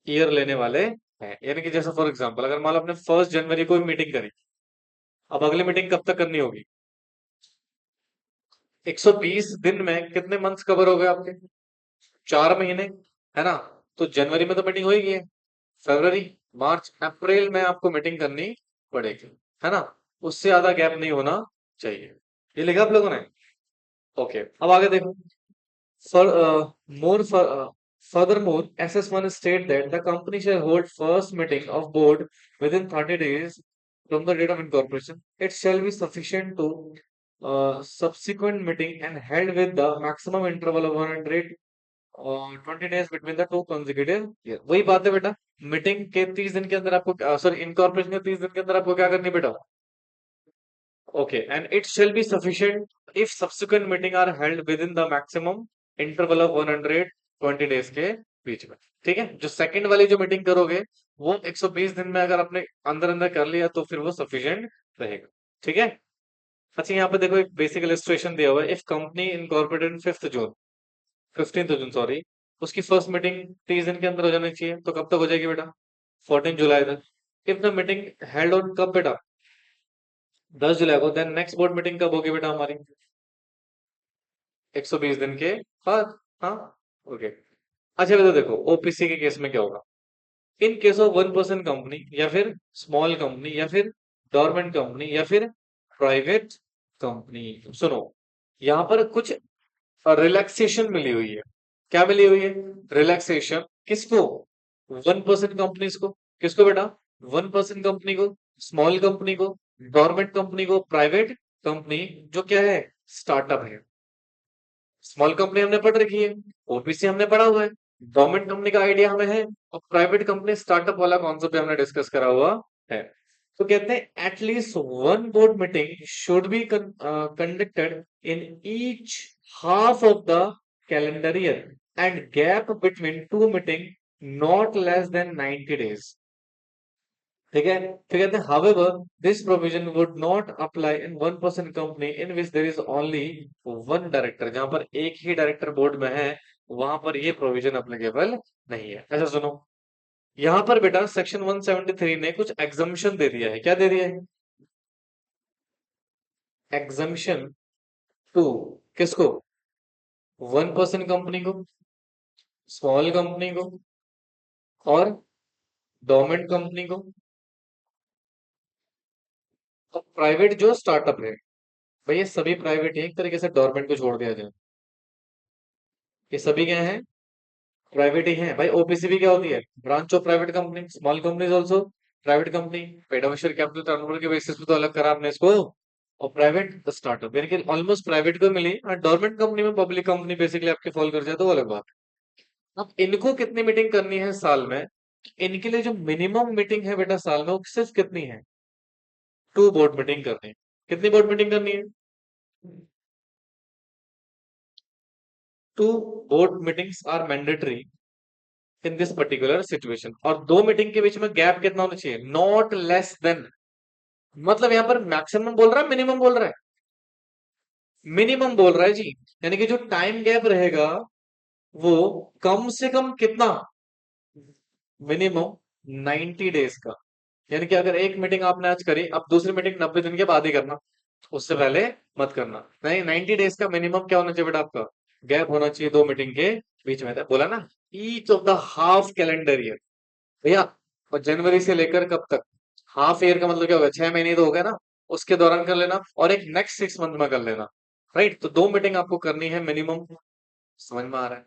ईयर लेने वाले हैं। यानी कि जैसे फॉर एग्जांपल अगर मान लो आपने 1 जनवरी को मीटिंग करी, अब अगली मीटिंग कब तक करनी होगी, 120 दिन में कितने मंथ्स कवर हो गए आपके, 4 महीने, है ना। तो जनवरी में तो मीटिंग होगी है, फरवरी, मार्च, अप्रैल में आपको मीटिंग करनी पड़ेगी, है ना। उससे ज्यादा गैप नहीं होना चाहिए। ये लिखा आप लोगों ने, ओके। अब आगे देखो, for more furthermore, SS1 state that the company shall hold first meeting of board within 30 days from the date of incorporation. It shall be sufficient to subsequent meeting and held with the maximum interval of 120 days between the two consecutive year। वही बात है बेटा, meeting के 30 दिन के अंदर आपको sorry incorporation के 30 दिन के अंदर आपको क्या करनी है बेटा, okay, and it shall be sufficient if subsequent meeting are held within the maximum interval of 120 days के बीच में। ठीक है, जो सेकंड वाली जो मीटिंग करोगे वो 120 दिन में अगर आपने अंदर अंदर कर लिया तो फिर वो सफिशिएंट रहेगा। ठीक है। अच्छा यहाँ पे देखो एक बेसिक इलस्ट्रेशन दिया हुआ है, if company incorporated 5 June 15 June sorry, उसकी फर्स्ट मीटिंग 30 दिन के अंदर हो जानी चाहिए, तो कब तक हो जाएगी बेटा, 14 जुलाई तक। If the meeting held on कब बेटा, 10 जुलाई को, देन नेक्स्ट बोर्ड मीटिंग कब होगी बेटा हमारी, 120 दिन के बाद। हाँ, ओके। अच्छा बेटा देखो OPC के केस में क्या होगा, in case of 1 person company या फिर स्मॉल कंपनी या फिर गवर्नमेंट कंपनी या फिर प्राइवेट कंपनी। सुनो, यहाँ पर कुछ रिलैक्सेशन मिली हुई है। क्या मिली हुई है, रिलैक्सेशन किसको, 1 पर्सन कंपनीज को। किसको बेटा, 1 पर्सन कंपनी को, स्मॉल कंपनी को, गवर्नमेंट कंपनी को, प्राइवेट कंपनी जो क्या है, स्टार्टअप है। स्मॉल कंपनी हमने पढ़ रखी है, OPC हमने पढ़ा हुआ है, गवर्नमेंट कंपनी का आइडिया हमें है, और प्राइवेट कंपनी स्टार्टअप वाला कॉन्सेप्ट हमने डिस्कस करा हुआ है। तो कहते हैं at least 1 board meeting should be conducted in each half of the calendar year and gap between two meeting not less then 90 days. ठीक है, फिर कहते हैं however this provision would not apply in 1 person company in which there is only one director। जहां पर एक ही director board में है वहां पर ये प्रोविजन अप्लीकेबल नहीं है। ऐसा सुनो, यहां पर बेटा सेक्शन 173 ने कुछ एग्जम्पशन दे दिया है। क्या दे दिया है, एग्जम्पशन टू, किसको, 1 पर्सन कंपनी को, स्मॉल कंपनी को और गवर्नमेंट कंपनी को, और प्राइवेट जो स्टार्टअप है। भाई ये सभी प्राइवेट है, एक तरीके से गवर्नमेंट को छोड़ दिया जाए, ये सभी क्या है, प्राइवेट ही है। भाई OPC भी क्या होती है, branch of private company, small companies also private company. Paid of share capital turnover के बेसिस पे तो अलग करा आपने इसको, और प्राइवेट स्टार्टअप यानी कि ऑलमोस्ट प्राइवेट को मिली, और गवर्नमेंट कंपनी में पब्लिक कंपनी बेसिकली आपके फॉल कर जाए तो वो अलग बात है। अब इनको कितनी मीटिंग करनी है साल में, इनके लिए जो मिनिमम मीटिंग है बेटा साल में वो सिर्फ कितनी है, 2 बोर्ड मीटिंग करनी है। कितनी बोर्ड मीटिंग करनी है, 2 board meetings are mandatory in this particular situation. और 2 मीटिंग के बीच में गैप कितना होना चाहिए, नॉट लेस देन, मतलब यहां पर मैक्सिमम बोल रहा है मिनिमम बोल रहा है, मिनिमम बोल रहा है जी। यानी कि जो टाइम गैप रहेगा वो कम से कम कितना, मिनिमम 90 डेज का, यानी कि अगर एक मीटिंग आपने आज करी, अब दूसरी मीटिंग 90 दिन के बाद ही करना, उससे पहले मत करना। नहीं, 90 डेज का मिनिमम क्या होना चाहिए बेटा आपका, गैप होना चाहिए दो मीटिंग के बीच में, बोला ना, each of the half calendar year भैया। और जनवरी से लेकर कब तक, हाफ ईयर का मतलब क्या होगा, 6 महीने तो हो गए ना, उसके दौरान कर लेना, और एक नेक्स्ट 6 मंथ में कर लेना। राइट, तो दो मीटिंग आपको करनी है मिनिमम। समझ में आ रहा है,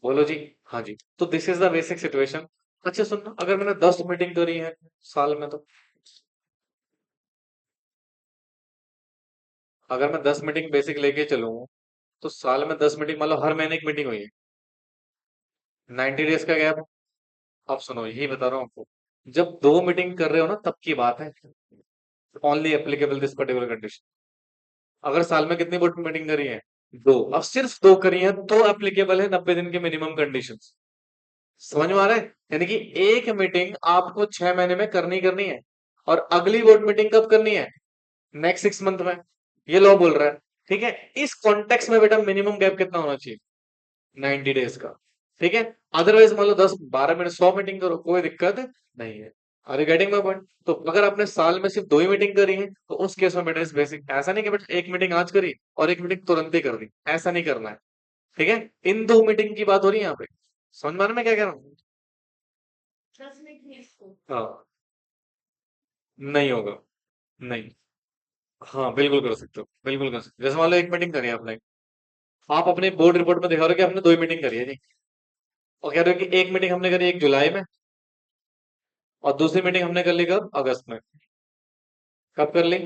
बोलो जी। हाँ जी, तो this is the basic situation. अच्छा सुनना, अगर मैंने 10 मीटिंग करी है साल में, तो अगर मैं 10 मीटिंग बेसिक लेके चलूँ, तो साल में 10 मीटिंग, मतलब हर महीने एक मीटिंग हुई है, 90 डेज का गैप। अब सुनो, यही बता रहा हूँ आपको, जब दो मीटिंग कर रहे हो ना, तब की बात है, only applicable this particular condition. अगर साल में कितनी बोर्ड मीटिंग करी है, दो, अब सिर्फ दो करी है, तो एप्लीकेबल है 90 दिन के मिनिमम कंडीशंस। समझ में आ रहा है, यानी कि एक मीटिंग आपको 6 महीने में करनी करनी है, और अगली बोर्ड मीटिंग कब करनी है, नेक्स्ट 6 मंथ में, ये लॉ बोल रहा है। ठीक है, इस कॉन्टेक्स्ट में बेटा मिनिमम गैप कितना होना चाहिए, 90 डेज का। ठीक है, अदरवाइज मान लो 10 12 मिनट 100 मीटिंग करो, कोई दिक्कत नहीं है। Are you getting my point. तो अगर आपने साल में सिर्फ दो ही मीटिंग करी है, तो उस केस में बेटा इस बेसिक, ऐसा नहीं कि बेटा एक मीटिंग आज करी और एक मीटिंग तुरंत ही कर दी, ऐसा नहीं करना है। ठीक है, इन दो मीटिंग की बात हो रही है यहाँ पे। समझ में आ रहा है मैं क्या कह रहा हूँ। हाँ, नहीं होगा, नहीं। हाँ बिल्कुल कर सकते हो, बिल्कुल कर सकते हो। जैसे मान लो एक मीटिंग करी है आपने, आप अपने बोर्ड रिपोर्ट में दिखा रहे हो कि आपने दो ही मीटिंग करी है जी, और कह रहे हो कि एक मीटिंग हमने करी 1 जुलाई में, और दूसरी मीटिंग हमने कर ली कब, अगस्त में। कब कर ली,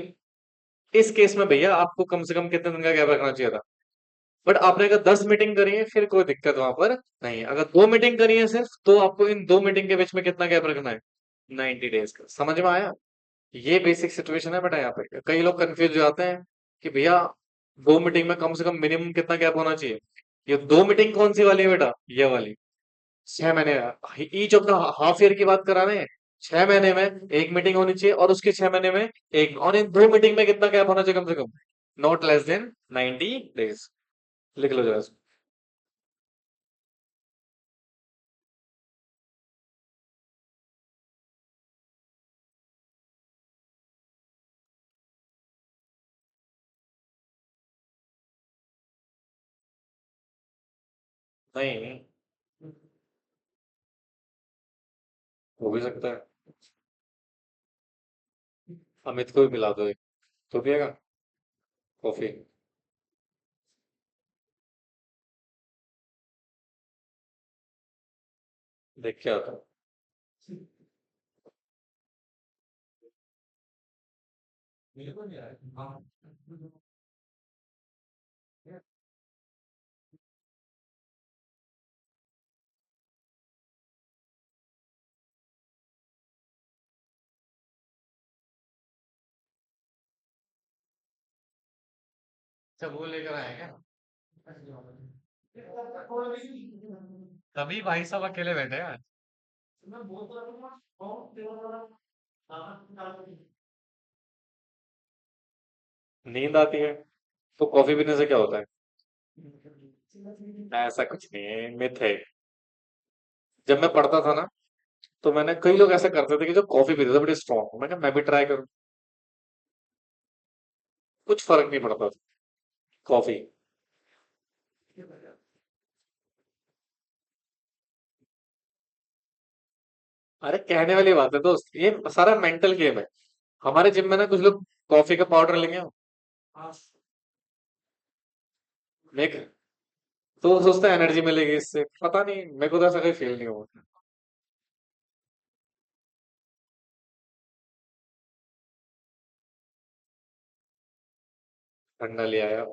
इस केस में भैया आपको कम से कम कितने दिन का गैप रखना चाहिए था। बट आपने अगर 10 मीटिंग करी है, फिर कोई दिक्कत वहां पर नहीं है। अगर दो मीटिंग करी है सिर्फ, तो आपको इन दो मीटिंग के बीच में कितना गैप रखना है, 90 डेज का। समझ में आया, ये बेसिक सिचुएशन है बेटा। यहाँ पे कई लोग कंफ्यूज हो जाते हैं कि भैया दो मीटिंग में कम से कम मिनिमम कितना गैप होना चाहिए। ये दो मीटिंग कौन सी वाली है बेटा, ये वाली, 6 महीने, each of the half year की बात करा रहे हैं। 6 महीने में एक मीटिंग होनी चाहिए, और उसके 6 महीने में एक, और इन दो मीटिंग में कितना गैप होना चाहिए कम से कम, नॉट लेस देन 90 डेज। लिख लो जरा इसको। नहीं, हो भी सकता है, अमित को भी पिला दो एक, तो पिएगा कॉफी। देख के आता हूँ। अच्छा, वो लेकर आए क्या, तभी भाई साहब अकेले बैठे हैं। नींद आती है, तो कॉफी पीने से क्या होता है, ऐसा कुछ नहीं है, मिथ है। जब मैं पढ़ता था ना, तो मैंने, कई लोग ऐसा करते थे कि जो कॉफी पीते थे बड़ी स्ट्रॉन्ग, मैं मैं भी ट्राई करूं, कुछ फर्क नहीं पड़ता था, कॉफी। अरे कहने वाली बात है दोस्त, ये सारा मेंटल गेम है। हमारे जिम में ना कुछ लोग कॉफी का पाउडर लेंगे, देख, तो वो सोचता है एनर्जी मिलेगी इससे, पता नहीं, मेरे को तो ऐसा कोई फील नहीं हुआ। ठंडा लिया यार,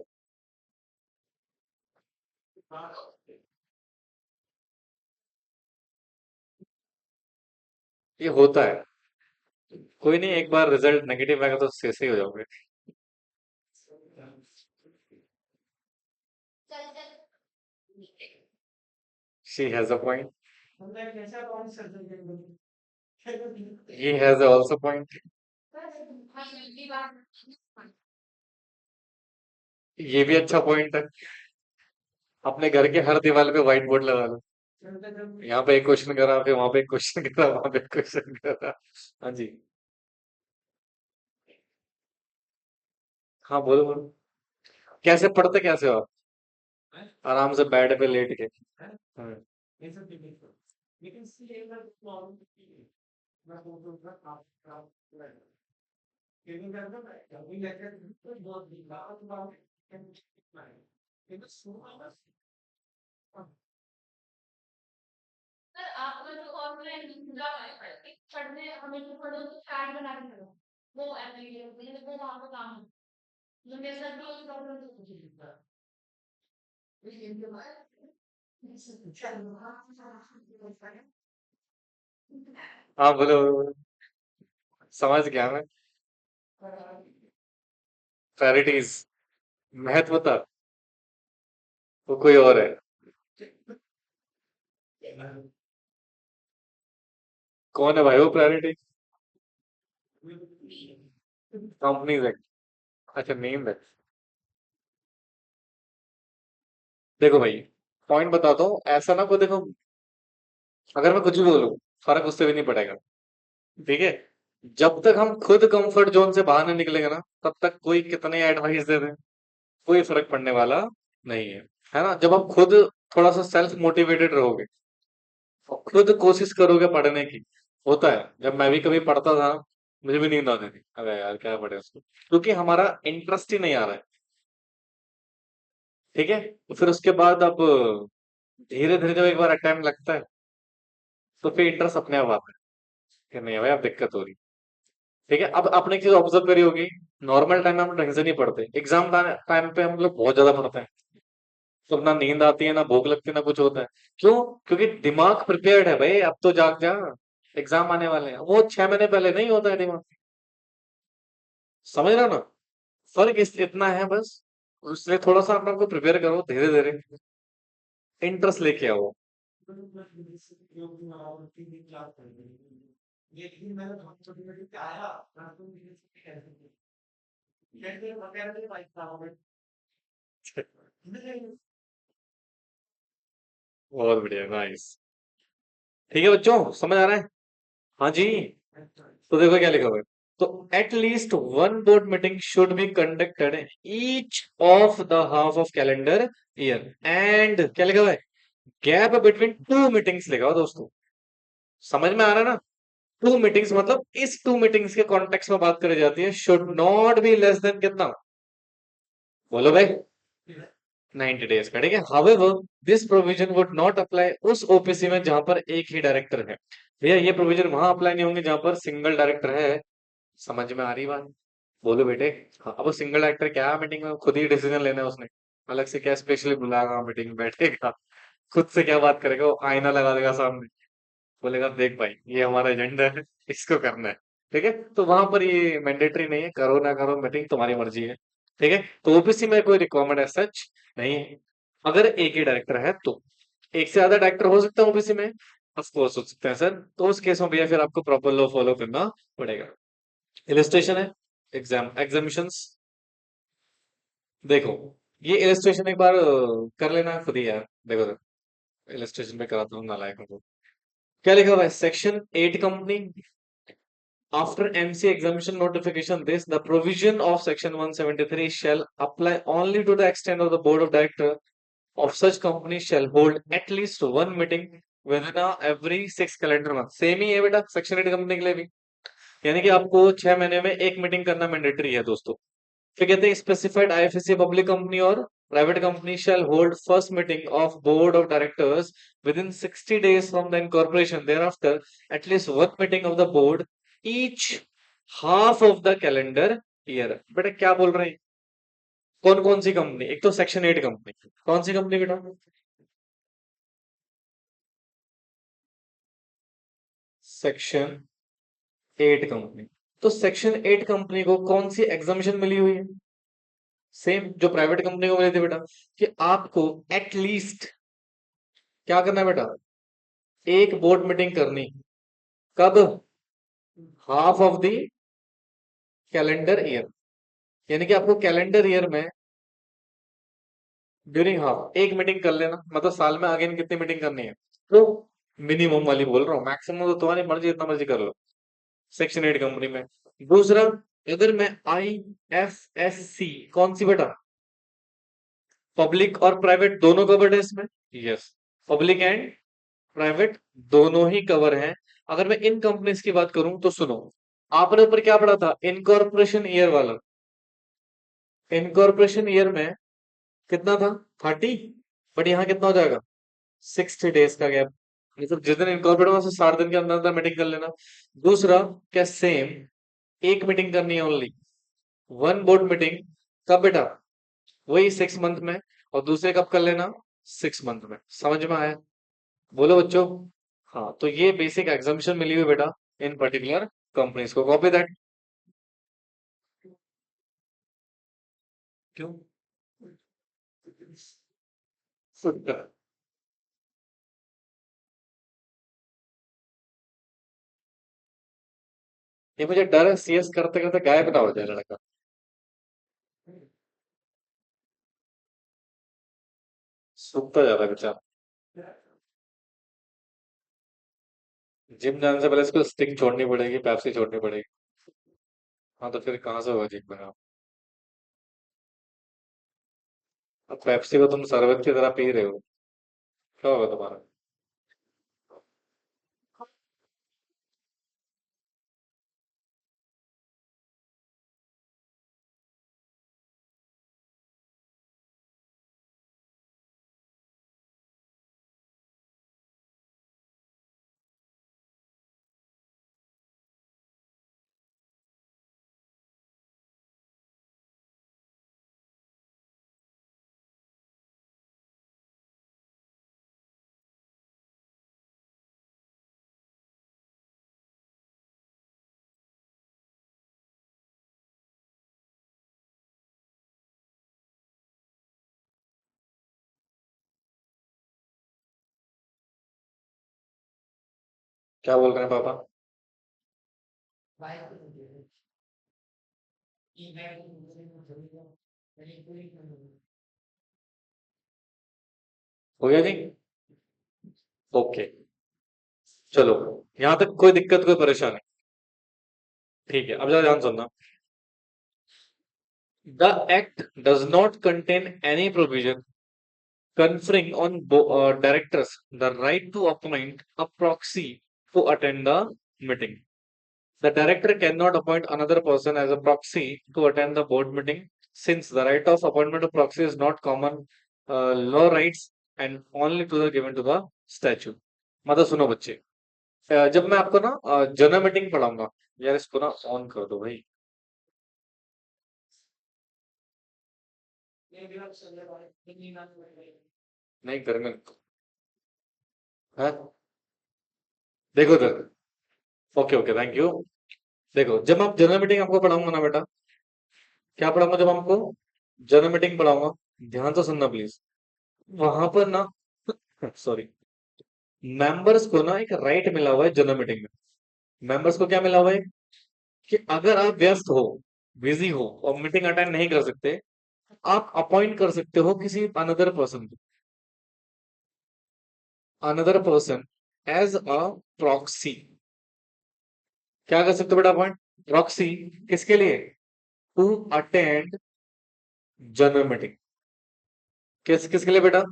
ये होता है। कोई नहीं, एक बार रिजल्ट नेगेटिव आएगा तो से ही हो जाओगे। She has a point, he has also point. ये भी अच्छा पॉइंट है, अपने घर के हर दीवार पे व्हाइट बोर्ड लगा लो। यहाँ पे एक क्वेश्चन करा, फिर वहां पे एक क्वेश्चन करा, वहां पे एक क्वेश्चन करा। हाँ जी। हाँ बोलो बोलो। कैसे पढ़ते कैसे हो आप? आराम से बेड पे लेट के। हाँ। सर आप अगर ऑनलाइन पढ़ने हमें तो पढ़ो तो चार्ट बना के पढ़ो। वो एप्लीकेशन वो वहाँ पे काम है। जो मेरे साथ भी वही प्रॉब्लम है। हाँ बोलो बोलो, बोलो। समझ गया मैं। प्रायोरिटीज, महत्वता, वो कोई और है। कौन है भाई वो प्रायोरिटी? कंपनीज है। अच्छा नेम है। देखो भाई, पॉइंट बताता हूँ, ऐसा ना को देखो, अगर मैं कुछ भी बोलूँ फर्क उससे भी नहीं पड़ेगा। ठीक है। जब तक हम खुद कंफर्ट जोन से बाहर नहीं निकलेंगे ना, तब तक कोई कितने एडवाइस दे दे, कोई फर्क पड़ने वाला नहीं है। है ना? जब आप खुद थोड़ा सा सेल्फ मोटिवेटेड रहोगे और खुद कोशिश करोगे पढ़ने की, होता है। जब मैं भी कभी पढ़ता था, मुझे भी नींद आती थी, अरे यार क्या पढ़े उसको, क्योंकि हमारा इंटरेस्ट ही नहीं आ रहा है। ठीक है। तो फिर उसके बाद अब धीरे धीरे जब एक बार अटेम्प्ट लगता है, तो फिर इंटरेस्ट अपने आप आता है कि नहीं भाई अब दिक्कत हो रही। ठीक है। अब आपने एक चीज ऑब्जर्व करी होगी, नॉर्मल टाइम में हम ढंग से नहीं पढ़ते, एग्जाम टाइम पे हम लोग बहुत ज्यादा पढ़ते हैं। तो ना नींद आती है, ना भूख लगती है, ना कुछ होता है। क्यों? क्योंकि दिमाग प्रिपेयर्ड है भाई, अब तो जाग जा, एग्जाम आने वाले हैं। वो 6 महीने पहले नहीं होता है दिमाग। समझ रहे हो ना? फर्क इतना है बस। इसलिए थोड़ा सा अपने आपको प्रिपेयर करो धीरे धीरे, इंटरेस्ट लेके आओ। बहुत बढ़िया, नाइस। ठीक है बच्चों, समझ आ रहा है? हाँ जी। तो देखो क्या लिखा हुआ है। तो at least one board meeting should be conducted each of the half of calendar year, and क्या लिखा हुआ है, गैप बिटवीन टू मीटिंग्स लिखा हुआ दोस्तों। समझ में आ रहा है ना? टू मीटिंग्स मतलब इस टू मीटिंग्स के कॉन्टेक्स्ट में बात करी जाती है, should not be less than कितना, बोलो भाई? 90 डेज का। ठीक है। However this provision would not apply उस ओपीसी में जहां पर एक ही डायरेक्टर है। भैया ये प्रोविजन वहां अप्लाई नहीं होंगे जहां पर सिंगल डायरेक्टर है। समझ में आ रही बात? बोलो बेटे। हाँ, अब वो सिंगल डायरेक्टर क्या मीटिंग में खुद ही डिसीजन लेना है उसने, अलग से क्या स्पेशली बुलाएगा मीटिंग में बैठेगा, खुद से क्या बात करेगा, वो आईना लगा देगा सामने, बोलेगा देख भाई ये हमारा एजेंडा है, इसको करना है। ठीक है। तो वहां पर ये मैंडेटरी नहीं है, करो ना करो मीटिंग तुम्हारी मर्जी है। ठीक है। तो ओबीसी में कोई रिक्वायरमेंट है सच नहीं है। अगर एक ही डायरेक्टर है तो, एक से ज्यादा डायरेक्टर हो सकता है ओबीसी में, ऑफ कोर्स हो सकते हैं सर। तो उस केस में भैया फिर आपको प्रॉपर लॉ फॉलो करना पड़ेगा। इलिस्ट्रेशन है, एग्जामिशंस। देखो, ये इलिस्ट्रेशन एक बार कर लेना खुद ही यार। देखो देखो, इलिस्ट्रेशन पे कराता हूँ नालायकों को। क्या लिखा हुआ है, section 8 company, after MC exemption notification this, the provision of section 173 shall apply only to the extent of the board of director of such company shall hold at least one meeting within every 6 calendar month। Same ही है बेटा section 8 company के लिए भी। यानी कि आपको 6 महीने में एक मीटिंग करना मैंडेटरी है दोस्तों। फिर कहते हैं स्पेसिफाइड आईएफएससी पब्लिक कंपनी और private company shall hold first meeting of board of directors within 60 days from the incorporation, thereafter at least one meeting of the board each half of the calendar year। बेटा क्या बोल रहे हैं? कौन कौन सी company? एक तो सेक्शन 8 कंपनी, कौन सी कंपनी बेटा? Section 8 company. तो सेक्शन 8 कंपनी को कौन सी एग्जामिशन मिली हुई है? सेम जो प्राइवेट कंपनी को मिली थी बेटा, कि आपको एटलीस्ट क्या करना है बेटा, एक बोर्ड मीटिंग करनी। कब? Half of the calendar year. यानी कि आपको कैलेंडर ईयर में ड्यूरिंग हाफ एक मीटिंग कर लेना, मतलब साल में आगे कितनी मीटिंग करनी है, तो मिनिमम वाली बोल रहा हूँ, मैक्सिमम तो तुम्हारी मर्जी, जितना मर्जी कर लो सेक्शन 8 कंपनी में। दूसरा, अगर मैं IFSC, कौन सी बेटा, पब्लिक और प्राइवेट दोनों कवर्ड है इसमें, यस, पब्लिक एंड प्राइवेट दोनों ही कवर हैं। अगर मैं इन कंपनीज की बात करूं तो सुनो, आपने ऊपर क्या पढ़ा था, इनकॉर्पोरेशन ईयर वाला, इनकॉर्पोरेशन ईयर में कितना था, 30, बट यहाँ कितना हो जाएगा, 60 डेज का गैप, मतलब जिस दिन इनकॉर्पोरेट हुआ 60 दिन के अंदर अंदर मीटिंग कर लेना। दूसरा, क्या सेम एक मीटिंग करनी है ओनली, वन बोर्ड मीटिंग, कब बेटा, वही 6 मंथ में, और दूसरे कब कर लेना, 6 मंथ में। समझ में आया, बोलो बच्चों। हाँ, तो ये बेसिक एग्जाम्पशन मिली हुई बेटा इन पर्टिकुलर कंपनीज को, कॉपी दैट। क्यों, सुनकर। ये मुझे डर है CS करते करते गायब ना हो जाए लड़का। सूखता जा रहा है बेचारा। जिम जाने से पहले इसको स्टिंग छोड़नी पड़ेगी, पेप्सी छोड़नी पड़ेगी। हाँ, तो फिर कहाँ से होगा जिम में आप। अब पेप्सी को तुम शरबत की तरह पी रहे हो, क्या होगा तुम्हारा। क्या बोल रहे हैं पापा। हो गया जी, ओके, चलो, यहाँ तक कोई दिक्कत कोई परेशानी, ठीक है। अब जरा ध्यान सुनना, the act does not contain any provision conferring on directors the right to appoint a proxy to attend the meeting. The director cannot appoint another person as a proxy to attend the board meeting, since the right of appointment of proxy is not common law rights and only to the given to the statute. मतलब सुनो बच्चे, जब मैं आपको ना general meeting पढ़ाऊंगा, यार इसको ना ऑन कर दो भाई। नहीं करेंगे, है, देखो तो, ओके ओके, थैंक यू। देखो, जब आप जनरल मीटिंग आपको पढ़ाऊंगा ना बेटा, क्या पढ़ाऊंगा जब आपको जनरल मीटिंग पढ़ाऊंगा, ध्यान से सुनना प्लीज। वहां पर ना सॉरी, मेंबर्स को ना एक राइट मिला हुआ है जनरल मीटिंग में। मेंबर्स को क्या मिला हुआ है, कि अगर आप व्यस्त हो, बिजी हो और मीटिंग अटेंड नहीं कर सकते, आप अपॉइंट कर सकते हो किसी another person as a proxy. क्या कर सकते हो बेटा, अपॉइंट प्रॉक्सी, किसके लिए, टू अटेंड जनरल मीटिंग, किसके लिए बेटा,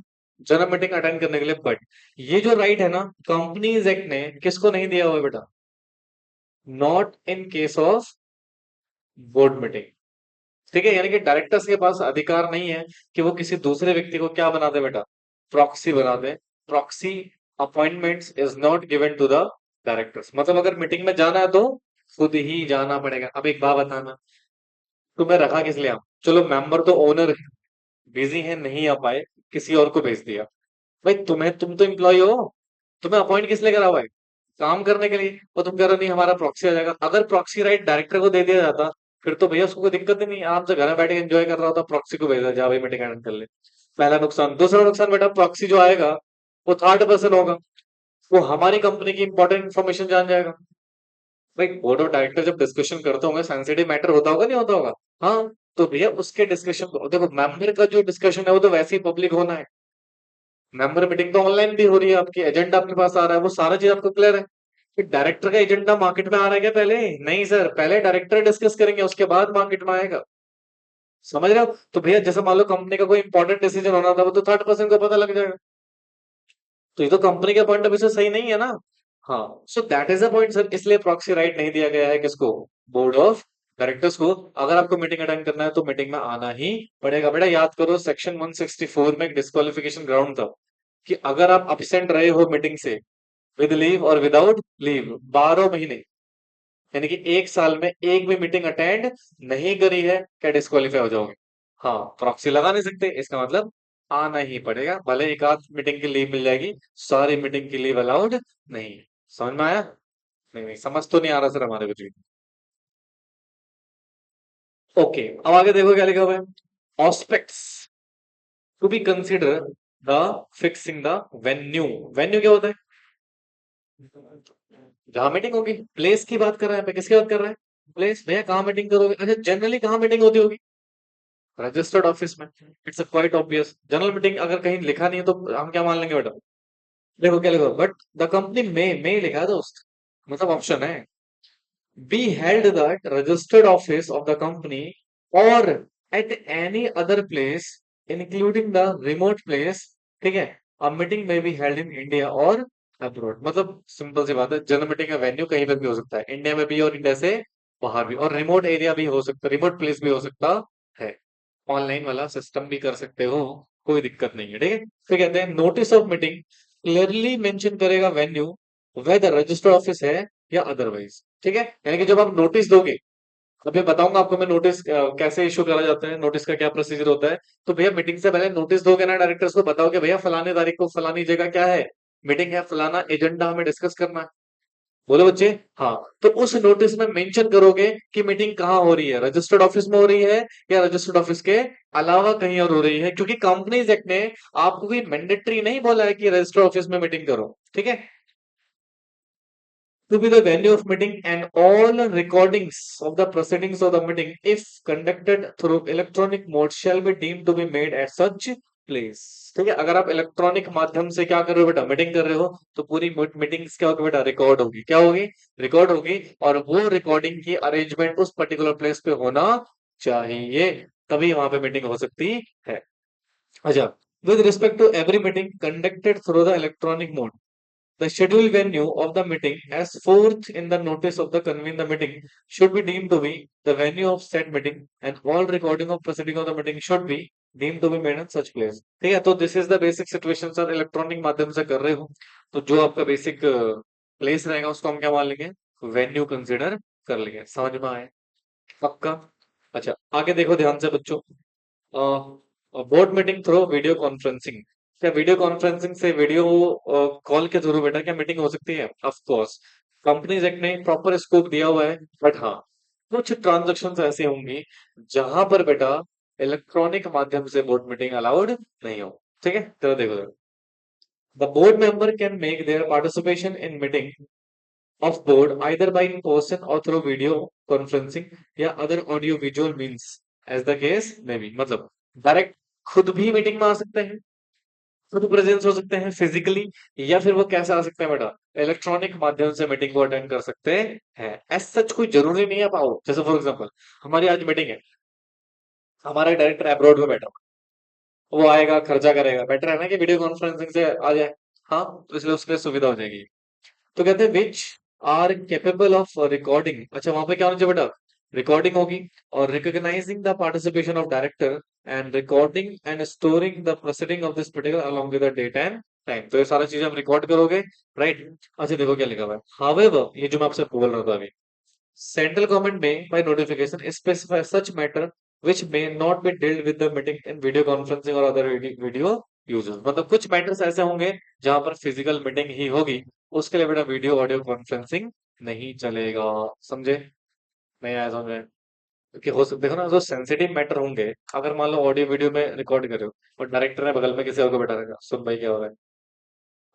जनरल मीटिंग अटेंड करने के लिए। बट ये जो राइट है ना, कंपनीज एक्ट ने किसको नहीं दिया हुआ है बेटा, not in case of board meeting. ठीक है, यानी कि डायरेक्टर्स के पास अधिकार नहीं है कि वो किसी दूसरे व्यक्ति को क्या बना दे बेटा, प्रॉक्सी बना दे। Proxy appointments is not given to the directors, मतलब अगर मीटिंग में जाना है तो खुद ही जाना पड़ेगा। अब एक बात बताना, तुम्हें रखा किस लिए आप, चलो मेंबर तो ओनर बिजी है नहीं आ पाए, किसी और को भेज दिया, भाई तुम तो एम्प्लॉय हो, तुम्हें अपॉइंट किस लिए करा हुआ है, काम करने के लिए, और तुम कह रहे हो नहीं हमारा प्रॉक्सी आ जाएगा। अगर प्रॉक्सी राइट डायरेक्टर को दे दिया जाता, फिर तो भैया उसको कोई दिक्कत ही नहीं, आराम से घर में बैठ के एंजॉय कर रहा होता, प्रॉक्सी को भेजा जा भाई मीटिंग अटेंड कर ले। पहला नुकसान। दूसरा नुकसान बेटा, प्रॉक्सी जो आएगा वो थर्ड पर्सन होगा, वो हमारी कंपनी की इंपॉर्टेंट इन्फॉर्मेशन जान जाएगा। भाई बोर्ड ऑफ डायरेक्टर जब डिस्कशन करते होंगे, सेंसिटिव मैटर होता होगा नहीं होता होगा, हाँ, तो भैया उसके डिस्कशन, देखो मेंबर का जो डिस्कशन है वो तो वैसे ही पब्लिक होना है, मेंबर मीटिंग तो ऑनलाइन भी हो रही है, आपकी एजेंडा आपके पास आ रहा है, वो सारा चीज आपको क्लियर है कि डायरेक्टर का एजेंडा मार्केट में आ रहा है क्या पहले? नहीं सर, पहले डायरेक्टर डिस्कस करेंगे, उसके बाद मार्केट में आएगा। समझ रहे हो? तो भैया जैसे मान लो कंपनी का कोई इंपॉर्टेंट डिसीजन होना था, वो तो थर्ड पर्सन को पता लग जाएगा। तो ये तो कंपनी के पॉइंट ऑफ व्यू से सही नहीं है ना। हाँ, so that is the point sir, इसलिए प्रॉक्सी राइट नहीं दिया गया है किसको? बोर्ड ऑफ डायरेक्टर्स को। अगर आपको मीटिंग अटेंड करना है तो मीटिंग में आना ही पड़ेगा। बेटा याद करो, सेक्शन 164 में एक डिस्क्वालिफिकेशन ग्राउंड था कि अगर आप absent रहे हो मीटिंग से विद लीव और विदाउट लीव 12 महीने, यानी कि 1 साल में एक भी मीटिंग अटेंड नहीं करी है, क्या डिस्क्वालीफाई हो जाओगे? हाँ, प्रॉक्सी लगा नहीं सकते, इसका मतलब आना ही पड़ेगा, भले एक आध मीटिंग की लीव मिल जाएगी, सारी मीटिंग की लीव अलाउड नहीं। समझ में आया? नहीं नहीं, समझ तो नहीं आ रहा सर हमारे कुछ भी। ओके, अब आगे देखो क्या लिखा हुआ है। Aspects to be consider the fixing the venue. Venue क्या होता है? जहां मीटिंग होगी। प्लेस की बात कर रहा है, पे किसकी बात कर रहा है? प्लेस। भैया कहाँ मीटिंग करोगे? अच्छा, जनरली कहाँ मीटिंग होती होगी? रजिस्टर्ड ऑफिस में। It's a quite obvious. General meeting अगर कहीं लिखा नहीं है तो हम क्या मान लेंगे बेटा? देखो क्या लिखो, बट द कंपनी में लिखा है दोस्त, मतलब ऑप्शन है। Be held that registered office of the company or at any other place including the remote place. ठीक है, अब मीटिंग में be held in India or abroad. मतलब सिंपल सी बात है, जनरल मीटिंग का वेन्यू कहीं पर भी हो सकता है, इंडिया में भी और इंडिया से बाहर भी, और रिमोट एरिया भी हो सकता है, रिमोट प्लेस भी हो सकता है। ऑनलाइन वाला सिस्टम भी कर सकते हो, कोई दिक्कत नहीं है। ठीक है, फिर कहते हैं notice of meeting clearly mention करेगा वेन्यू, वेदर रजिस्टर्ड ऑफिस है या अदरवाइज। ठीक है, यानी कि जब आप नोटिस दोगे, अभी बताऊंगा आपको मैं नोटिस कैसे इशू करा जाता है, नोटिस का क्या प्रोसीजर होता है। तो भैया मीटिंग से पहले नोटिस दोगे ना डायरेक्टर्स को, बताओगे भैया फलाने तारीख को फलानी जगह क्या है, मीटिंग है, फलाना एजेंडा हमें डिस्कस करना है। बोलो बच्चे। हाँ, तो उस नोटिस में मेंशन करोगे कि मीटिंग कहाँ हो रही है, रजिस्टर्ड ऑफिस में हो रही है या रजिस्टर्ड ऑफिस के अलावा कहीं और हो रही है, क्योंकि कंपनीज एक्ट ने आपको भी मैंडेटरी नहीं बोला है कि रजिस्टर्ड ऑफिस में मीटिंग करो। ठीक है, to be the venue of meeting and all recordings of the proceedings of the meeting if conducted through electronic mode shall be deemed to be made at such place। ठीक है, अगर आप electronic माध्यम से क्या कर रहे हो बेटा, मीटिंग कर रहे हो, तो पूरी मीटिंग्स क्या होगी बेटा? रिकॉर्ड होगी। क्या होगी? रिकॉर्ड होगी, और वो रिकॉर्डिंग की अरेंजमेंट उस पर्टिकुलर प्लेस पे होना चाहिए, तभी वहां पे मीटिंग हो सकती है। अच्छा, with respect to every meeting conducted through the electronic mode, the scheduled venue of the meeting, as forth in the notice of the convene the meeting, should be deemed to be the venue of said meeting, and all recording of proceeding of the meeting should be deemed to be made in such place। ठीक है, तो this is the basic situation sir, electronic माध्यम से कर रहे हो, तो जो आपका बेसिक प्लेस रहेगा उसको हम क्या मान लेंगे? वेन्यू कंसिडर कर लेंगे। समझ में आए? पक्का? अच्छा, आगे देखो ध्यान से बच्चों। Board meeting through video conferencing. क्या वीडियो कॉन्फ्रेंसिंग से वीडियो कॉल के थ्रू बेटा क्या मीटिंग हो सकती है? ऑफ कोर्स, कंपनीज एक्ट ने प्रॉपर स्कोप दिया हुआ है, बट हाँ, कुछ ट्रांजेक्शन ऐसे होंगी जहां पर बेटा इलेक्ट्रॉनिक माध्यम से बोर्ड मीटिंग अलाउड नहीं हो। ठीक है, तो देखो, the board member can make their participation in meeting of board either by in person or through video conferencing या other audio visual means as the case may be। मतलब direct खुद भी मीटिंग में आ सकते हैं, खुद प्रेजेंस हो सकते हैं फिजिकली, या फिर वो कैसे आ सकते हैं बेटा? इलेक्ट्रॉनिक माध्यम से मीटिंग को अटेंड कर सकते हैं। एज सच कोई जरूरी नहीं है आप आओ। जैसे फॉर एग्जांपल, हमारी आज मीटिंग है, हमारा डायरेक्टर अब्रॉड में बैठा, वो आएगा खर्चा करेगा, बेटर है ना कि वीडियो कॉन्फ्रेंसिंग से आ जाए। हाँ, तो इसलिए उसके लिए सुविधा हो जाएगी। तो कहते हैं which are capable of recording. अच्छा, वहां पे क्या होना चाहिए बेटा? रिकॉर्डिंग होगी, और recognising the participation of director and recording and storing the proceeding of this particular along with the date and time. तो ये सारी चीजें आप रिकॉर्ड करोगे, राइट? अच्छा देखो क्या लिखा हुआ है। हाउएवर, ये जो मैं आपसे बोल रहा था अभी, सेंट्रल गवर्नमेंट में by notification specify such matter which may not be dealt with the meeting in video conferencing or other video uses। मतलब कुछ मैटर्स ऐसे होंगे जहां पर फिजिकल मीटिंग ही होगी, उसके लिए बेटा वीडियो ऑडियो कॉन्फ्रेंसिंग नहीं चलेगा। समझे? नहीं आया समझ में? क्योंकि हो सकते देखो ना, जो सेंसिटिव मैटर होंगे, अगर मान लो ऑडियो वीडियो में रिकॉर्ड कर रहे हो और डायरेक्टर ने बगल में किसी और को बैठा रखा, सुन भाई क्या हो रहा है,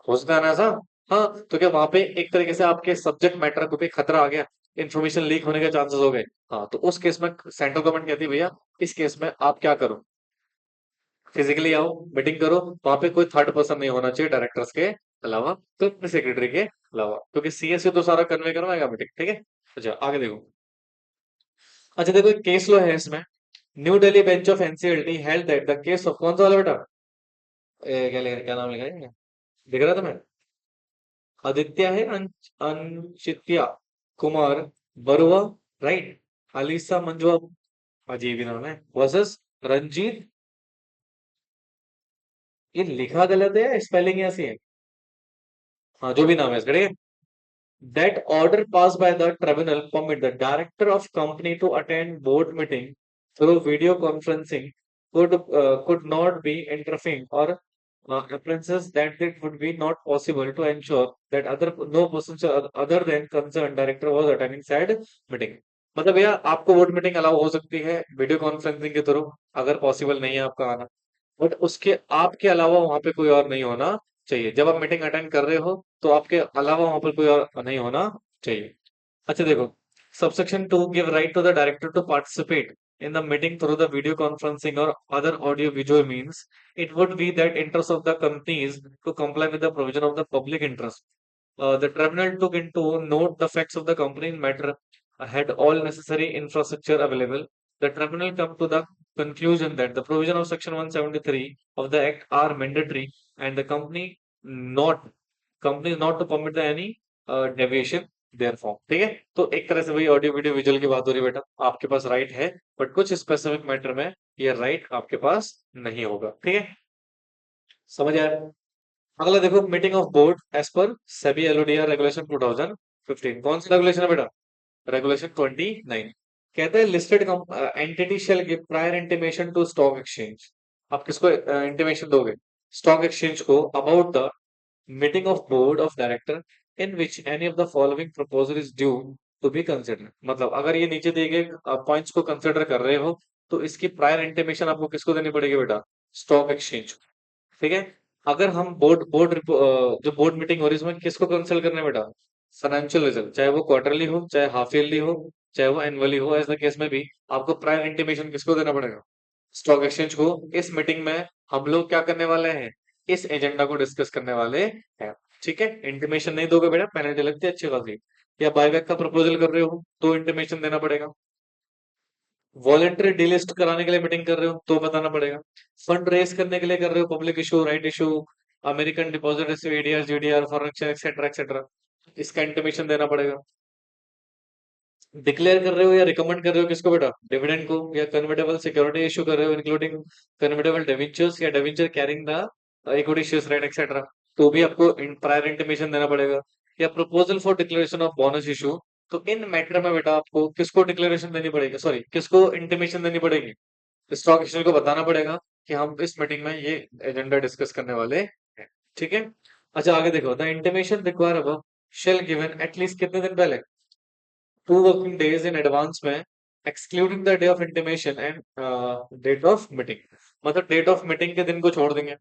हो सकता है ना ऐसा? हाँ, तो क्या वहां पे एक तरीके से आपके सब्जेक्ट मैटर को भी खतरा आ गया, इन्फॉर्मेशन लीक होने के चांसेस हो गए। हाँ, तो उस केस में सेंट्रल गवर्नमेंट कहती है भैया इस केस में आप क्या करो, फिजिकली आओ, मीटिंग करो, वहां पे कोई थर्ड पर्सन नहीं होना चाहिए डायरेक्टर्स के अलावा, कंपनी सेक्रेटरी के अलावा, क्योंकि सीएससी तो सारा कन्वे करवाएगा मीटिंग, ठीक है। अच्छा आगे देखो। अच्छा देखो एक केस लो है इसमें। New Delhi bench of NCLT held that the case of, कौन सा वाला बेटा, क्या नाम लिखा है, दिख रहा है तुम्हें? आदित्य है, अंशित्या कुमार बरुआ, राइट, अलीसा मंजुआ, अजीब ही नाम है, वर्सेस रंजीत, ये लिखा गलत है या स्पेलिंग ऐसी है? हाँ जो भी नाम है इसका, ठीक है। That order passed by the tribunal permit the director of company to attend board meeting through video conferencing could not be interfering or appearances that it would be not possible to ensure that other no person other than concerned director was attending said meeting। मतलब भैया आपको board meeting allow हो सकती है video conferencing के through, अगर possible नहीं है आपका आना, बट उसके आपके अलावा वहां पे कोई और नहीं होना चाहिए। जब आप मीटिंग अटेंड कर रहे हो तो आपके अलावा वहां पर कोई और नहीं होना चाहिए। अच्छा देखो, subsection 2 give right to the director to participate in the meeting through the video conferencing or other audio visual means, it would be that interest of the companies to comply with the provision of the public interest. The tribunal took into note the facts of the company in matter, had all necessary infrastructure available. The tribunal come to the conclusion that the provision of section 173 of the act are mandatory and the not company is not to permit the any deviation therefrom। ठीक है, तो एक तरह से वही audio video visual की बात हो रही है बेटा, आपके पास राइट है बट कुछ स्पेसिफिक मैटर में ये राइट आपके पास नहीं होगा, ठीक है, समझ आया? अगला देखो, meeting of board as per SEBI LODR regulation 2015, कौन सा रेगुलेशन है बेटा? रेगुलेशन 29। कहते हैं listed entity shall give prior intimation to stock exchange. आप किसको इंटीमेशन दोगे? स्टॉक एक्सचेंज को, about the meeting of board of director in which any of the following proposal is due to be consider. मतलब अगर ये नीचे दिए गए पॉइंट्स को कंसिडर कर रहे हो तो इसकी प्रायर इंटीमेशन आपको किसको देनी पड़ेगी बेटा? स्टॉक एक्सचेंज, ठीक है। अगर हम जो बोर्ड मीटिंग हो रही है उसमें किसको कंसल्ट करना है बेटा? फाइनेंशियल रिजल्ट, चाहे वो क्वार्टरली हो, चाहे हाफ ईयरली हो, चाहे वो एनुअली हो, एज द केस में भी आपको प्रायर इंटीमेशन किसको देना पड़ेगा? स्टॉक एक्सचेंज को। इस मीटिंग में हम लोग क्या करने वाले हैं? इस एजेंडा को डिस्कस करने वाले हैं, ठीक है। इंटीमेशन नहीं दोगे बेटा पेनल्टी लगती है अच्छी खासी। या बायबैक का प्रपोजल कर रहे हो तो इंटीमेशन देना पड़ेगा। वॉलेंटरी डिलिस्ट कराने के लिए मीटिंग कर रहे हो तो बताना पड़ेगा। फंड रेस करने के लिए कर रहे हो, public issue, right issue, American deposit receive, ADR, GDR, foreign exchange, etcetera etcetera, इसका इंटीमेशन देना पड़ेगा। डिक्लेयर कर रहे हो या रिकमेंड कर रहे हो किसको बेटा? डिविडेंड को, या कन्वर्टेबल सिक्योरिटी इशू कर रहे हो इंक्लूडिंग कन्वर्टेबल डिवेंचर्स या debenture carrying the equity shares, right etcetera, तो भी आपको प्रायर इंटीमेशन देना पड़ेगा। या proposal for declaration of bonus issue, तो इन मैटर में बेटा आपको किसको डिक्लेरेशन देनी पड़ेगी, सॉरी किसको इंटीमेशन देनी पड़ेगी? स्टॉक एक्सचेंज को बताना पड़ेगा कि हम इस मीटिंग में ये एजेंडा डिस्कस करने वाले हैं, ठीक है। अच्छा आगे देखो, द इंटीमेशन रिक्वायर अब शेल गिवन एटलीस्ट कितने दिन पहले? 2 वर्किंग डेज इन एडवांस में, excluding the day of intimation and date of meeting. मतलब डेट ऑफ मीटिंग के दिन को छोड़ देंगे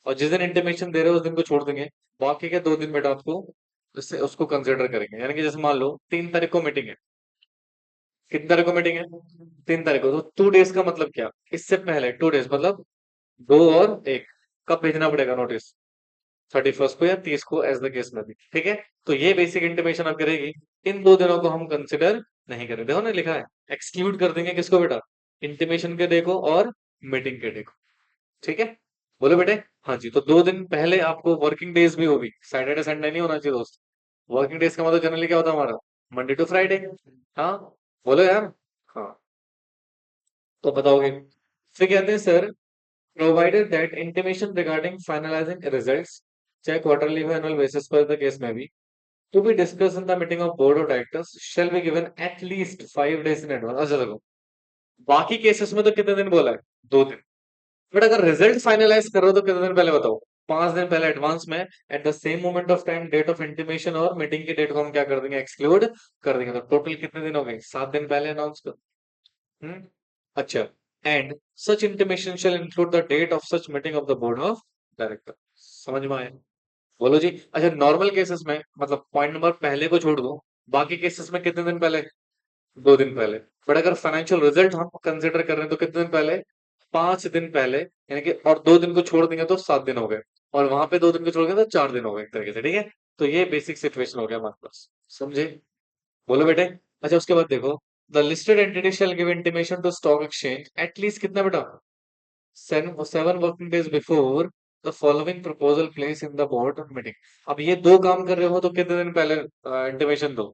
और जिस दिन इंटीमेशन दे रहे हो उस दिन को छोड़ देंगे, बाकी के 2 दिन बेटा आपको उससे उसको कंसिडर करेंगे। यानी कि जैसे मान लो 3 तारीख को मीटिंग है, कितनी तारीख को मीटिंग है? 3 तारीख को, तो 2 डेज का मतलब क्या? इससे पहले 2 डेज मतलब 2 और 1, कब भेजना पड़ेगा नोटिस? 31st को या 30 को, एज द केस में भी, ठीक है। तो ये बेसिक इंटीमेशन आप करेगी, इन 2 दिनों को हम कंसिडर नहीं करेंगे। देखो ना लिखा है, एक्सक्लूड कर देंगे किसको बेटा? इंटीमेशन के डे को और मीटिंग के डे को, ठीक है। बोलो बेटे। हाँ जी, तो 2 दिन पहले आपको वर्किंग डेज भी होगी, सैटरडे संडे नहीं होना चाहिए दोस्त। वर्किंग डेज का मतलब जनरली क्या होता है हमारा? Monday to Friday. हाँ बोलो यार। हाँ तो बताओगे। फिर कहते हैं sir, provided that intimation regarding finalising results, चाहे क्वार्टरली हो एनुअल बेसिस पर द केस में भी, to be discuss in the meeting of board of directors shall be given at least 5 days in advance. अच्छा देखो, बाकी केसेस में तो कितने दिन बोला है? 2 दिन। बट अगर रिजल्ट फाइनलाइज कर रहे हो तो कितने दिन पहले बताओ? 5 दिन पहले एडवांस में, at the same moment of time date of intimation और मीटिंग की डेट को हम क्या कर देंगे? एक्सक्लूड कर देंगे। तो टोटल कितने दिन हो गए? 7 दिन पहले अनाउंस कर। हम्म। अच्छा, and such intimation shall include the date of such meeting of the board of director. समझ में आया? बोलो जी। अच्छा नॉर्मल केसेस में, मतलब पॉइंट नंबर पहले को छोड़ दो, बाकी केसेस में कितने दिन पहले? 2 दिन पहले। बट अगर फाइनेंशियल रिजल्ट हम कंसिडर कर रहे हैं तो कितने दिन पहले? 5 दिन पहले, यानी कि और 2 दिन को छोड़ देंगे तो 7 दिन हो गए, और वहां पे 2 दिन को छोड़ देंगे तो 4 दिन हो गए, एक तरीके से। ठीक है, तो ये बेसिक सिचुएशन हो गया हमारे पास। समझे? बोलो बेटे। अच्छा, उसके बाद देखो, the listed entity shall give intimation to stock exchange at least कितना बेटा, 7 working days before the following proposal place in the board meeting. अब ये दो काम कर रहे हो तो कितने दिन पहले इंटीमेशन दो?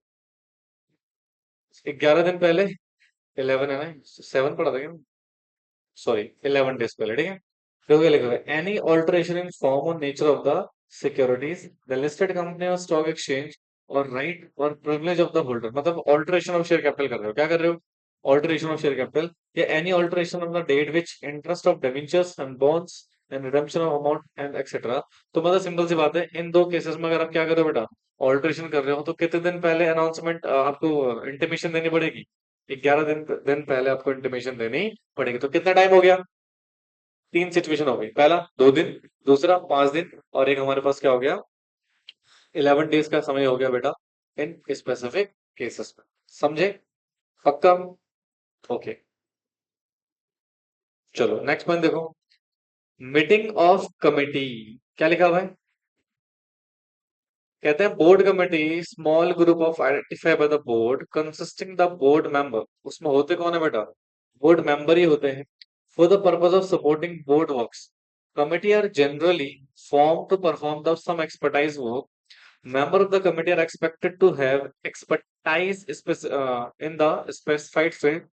11 दिन पहले। 11 है ना, 7 पढ़ा था क्या? सॉरी, 11 डेज पहले। ठीक है, तो क्या लिखोगे, एनी ऑल्टरेशन इन फॉर्म और nature of the securities the listed company और स्टॉक एक्सचेंज और राइट और प्रिविलेज ऑफ द होल्डर। मतलब ऑल्टरेशन ऑफ शेयर कैपिटल कर रहे हो, क्या कर रहे हो? ऑल्टरेशन ऑफ शेयर कैपिटल, या any alteration of the date which interest of debentures and bonds and redemption of amount and etcetera. तो मतलब सिंपल सी बात है, इन दो केसेस में अगर आप क्या कर रहे हो बेटा, ऑल्टरेशन कर रहे हो, तो कितने दिन पहले अनाउंसमेंट आपको इंटीमेशन देनी पड़ेगी? 11 दिन पहले आपको इंटीमेशन देनी पड़ेगी। तो कितना टाइम हो गया? 3 सिचुएशन हो गई। पहला 2 दिन, दूसरा 5 दिन, और एक हमारे पास क्या हो गया, 11 डेज का समय हो गया बेटा इन स्पेसिफिक केसेस में। समझे? पक्का? ओके, चलो नेक्स्ट पॉइंट देखो, मीटिंग ऑफ कमिटी। क्या लिखा हुआ है? कहते हैं board committee small group of identify by the board consisting the board member. उसमें होते कौन है बेटा? बोर्ड मेंबर ही होते हैं। For the purpose of supporting board works, committee are generally form to perform the some expertise work. Member of the committee are expected to have expertise in the specified field.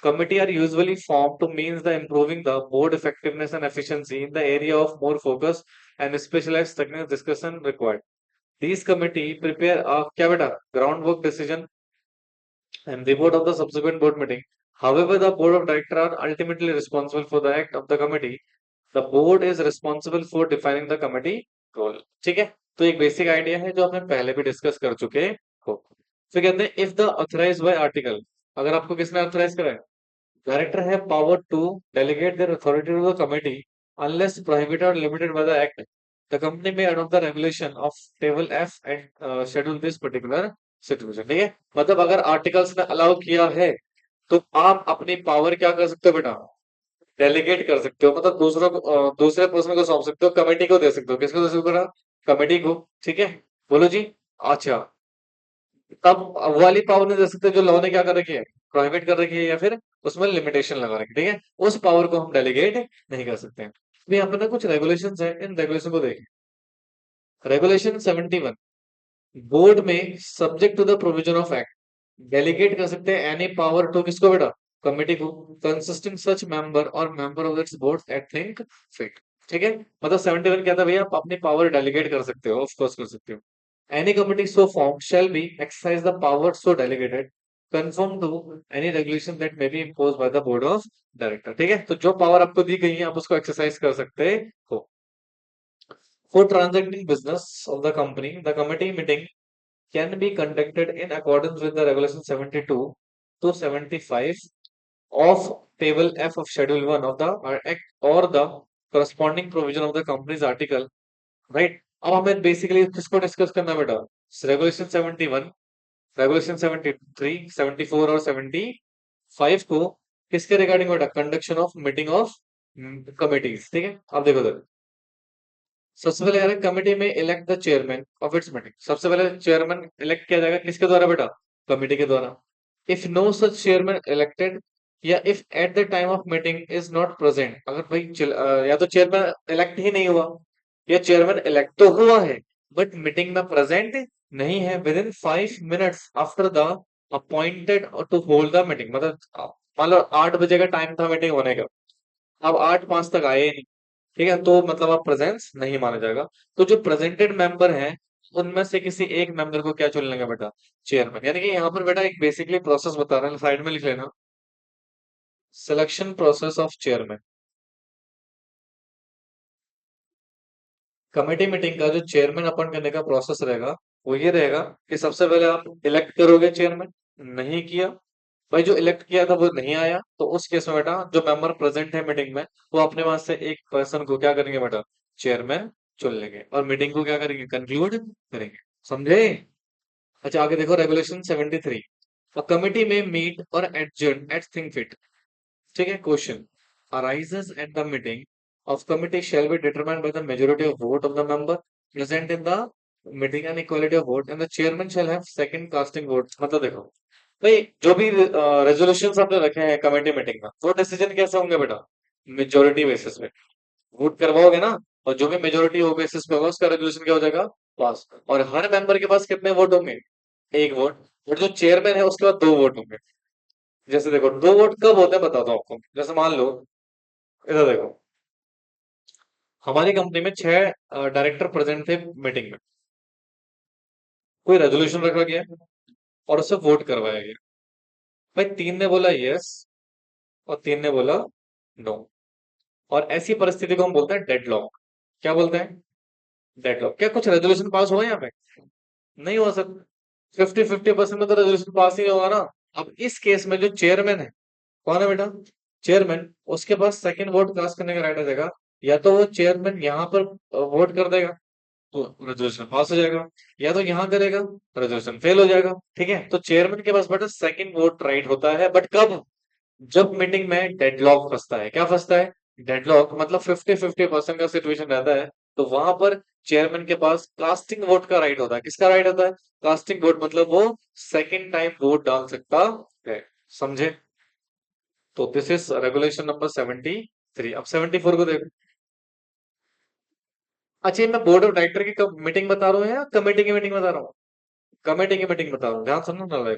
Committee are usually formed to means the improving the board effectiveness and efficiency in the area of more focus and specialized technical discussion required. These committee prepare a क्या बेटा, groundwork decision and report of the subsequent board meeting. However, the board of directors are ultimately responsible for the act of the committee. The board is responsible for defining the committee role. ठीक है, तो एक basic idea है जो आपने पहले भी discuss कर चुके हो। फिर कहते हैं if the authorise by article, अगर आपको किसने ऑथराइज करा है, डायरेक्टर है power to delegate their authority to the committee unless prohibited or limited by the act, the company may adopt the regulation of table F and schedule this particular situation. ठीक है, मतलब अगर articles ने allow किया है तो आप अपनी पावर क्या कर सकते हो बेटा, डेलीगेट कर सकते हो, मतलब दूसरों को दूसरे पर्सन को सौंप सकते हो, कमेटी को दे सकते हो। किसको दे सकते हो? कमेटी को। ठीक है, बोलो जी। अच्छा, तब वो वाली पावर नहीं दे सकते जो लॉ ने क्या कर रखी है, प्रोहिबिट कर रखी है, या फिर उसमें लिमिटेशन लगा रखी है। ठीक है, उस पावर को हम डेलीगेट नहीं कर सकते हैं। तो यहाँ पे ना कुछ रेगुलेशन है, इन रेगुलेशन को देखें। रेगुलेशन 71, बोर्ड में subject to the provision of act delegate कर सकते हैं एनी पावर टू, किसको बेटा, कमेटी को, कंसिस्टिंग सच मेंबर और member of this board at think fit. ठीक है, मतलब 71 क्या था भैया, आप अपनी पावर डेलीगेट कर सकते हो, ऑफ कोर्स कर सकते हो। Any committee so form shall be exercise the power so delegated conform to any regulation that may be imposed by the board of director। ठीक है, तो जो पावर आपको दी गई है आप उसको एक्सरसाइज कर सकते हो। For transacting business of the company, the committee meeting can be conducted in accordance with the Regulation 72 to 75 of Table F of Schedule 1 of the Act or the corresponding provision of the company's article, right? अब हमें basically किसको discuss करना है बेटा, regulation 71, regulation 73, 74 और 75 को किसके regarding बेटा, conduction of meeting of committees. ठीक है, अब देखो देखो, सबसे पहले यार कमेटी में elect the chairman of its meeting. सबसे पहले चेयरमैन इलेक्ट किया जाएगा किसके द्वारा बेटा, कमेटी के द्वारा। If no such chairman elected, या if at the time of meeting is not present, अगर भाई या तो चेयरमैन इलेक्ट ही नहीं हुआ, या चेयरमैन इलेक्ट तो हुआ है बट मीटिंग में प्रेजेंट नहीं है within 5 minutes after the appointed to hold the meeting. मतलब मान लो 8 बजे का टाइम था मीटिंग होने का, अब 8:05 तक आए नहीं, ठीक है, तो मतलब आप प्रेजेंस नहीं माना जाएगा। तो जो प्रेजेंटेड मेंबर हैं उनमें से किसी एक मेंबर को क्या चुन लेंगे बेटा, चेयरमैन। यानी कि यहाँ पर बेटा एक बेसिकली प्रोसेस बता रहे हैं, साइड में लिख लेना, selection process of chairman. Committee meeting का जो चेयरमैन अपॉइंट करने का प्रोसेस रहेगा वो ये रहेगा कि सबसे पहले आप इलेक्ट करोगे चेयरमैन, नहीं किया, भाई जो इलेक्ट किया था वो नहीं आया, तो उस केस में बेटा जो मेंबर प्रेजेंट है मीटिंग में वो अपने वहां से एक पर्सन को क्या करेंगे बेटा, चेयरमैन चुन लेंगे, और मीटिंग को क्या करेंगे, कंक्लूड करेंगे। समझे? अच्छा, आगे देखो, रेगुलेशन 73, अ कमिटी में मीट और एडजर्न एट थिंक फिट। ठीक है, question, arises at the meeting of committee shall be determined by the majority of vote of the member present in the meeting and equality of vote and the chairman shall have second casting vote। मतलब देखो भाई, जो भी resolution आपने रखे हैं committee meeting में, वो डिसीजन कैसे होंगे बेटा? मेजोरिटी बेसिस पे वोट करवाओगे ना, और जो भी मेजोरिटी हो बेसिस पे होगा उसका रेजोल्यूशन क्या हो जाएगा? पास। और हर मेंबर के पास कितने वोट होंगे? एक वोट। और जो चेयरमैन है उसके बाद दो वोट होंगे। जैसे देखो, दो वोट कब होते हैं बताता हूँ आपको। जैसे मान लो, इधर देखो, हमारी कंपनी में 6 डायरेक्टर प्रेजेंट थे मीटिंग में। कोई रेजोल्यूशन रखा गया और उससे वोट करवाया गया। भाई, 3 ने बोला यस और 3 ने बोला नो। और ऐसी परिस्थिति को हम बोलते हैं डेडलॉक। क्या बोलते हैं? डेडलॉक। क्या कुछ रेजोल्यूशन पास हुआ यहाँ पे? नहीं हो सकता। 50-50% में तो रेजोल्यूशन पास ही नहीं होगा ना। अब इस केस में जो चेयरमैन है, कौन है बेटा? चेयरमैन। उसके पास सेकंड वोट कास्ट करने का राइट हो जाएगा। या तो वो चेयरमैन यहाँ पर वोट कर देगा तो रेजोल्यूशन पास हो जाएगा, या तो यहाँ करेगा, रेजोल्यूशन फेल हो जाएगा। ठीक है, तो चेयरमैन के पास बेटा सेकंड वोट राइट होता है, बट कब? जब मीटिंग में डेडलॉक फंसता है। क्या फंसता है? डेडलॉक मतलब 50-50% का सिचुएशन रहता है, तो वहां पर चेयरमैन के पास कास्टिंग वोट का राइट होता है। किसका राइट होता है? कास्टिंग वोट, मतलब वो सेकंड टाइम वोट डाल सकता है। समझे? तो दिस इज रेगुलेशन नंबर 73। अब 74 को देखो। अच्छा, ये मैं बोर्ड ऑफ डायरेक्टर की मीटिंग बता रहा हूँ या कमेटी की मीटिंग बता रहा हूँ? कमेटी की मीटिंग बता रहा हूँ, ध्यान सुनना ना।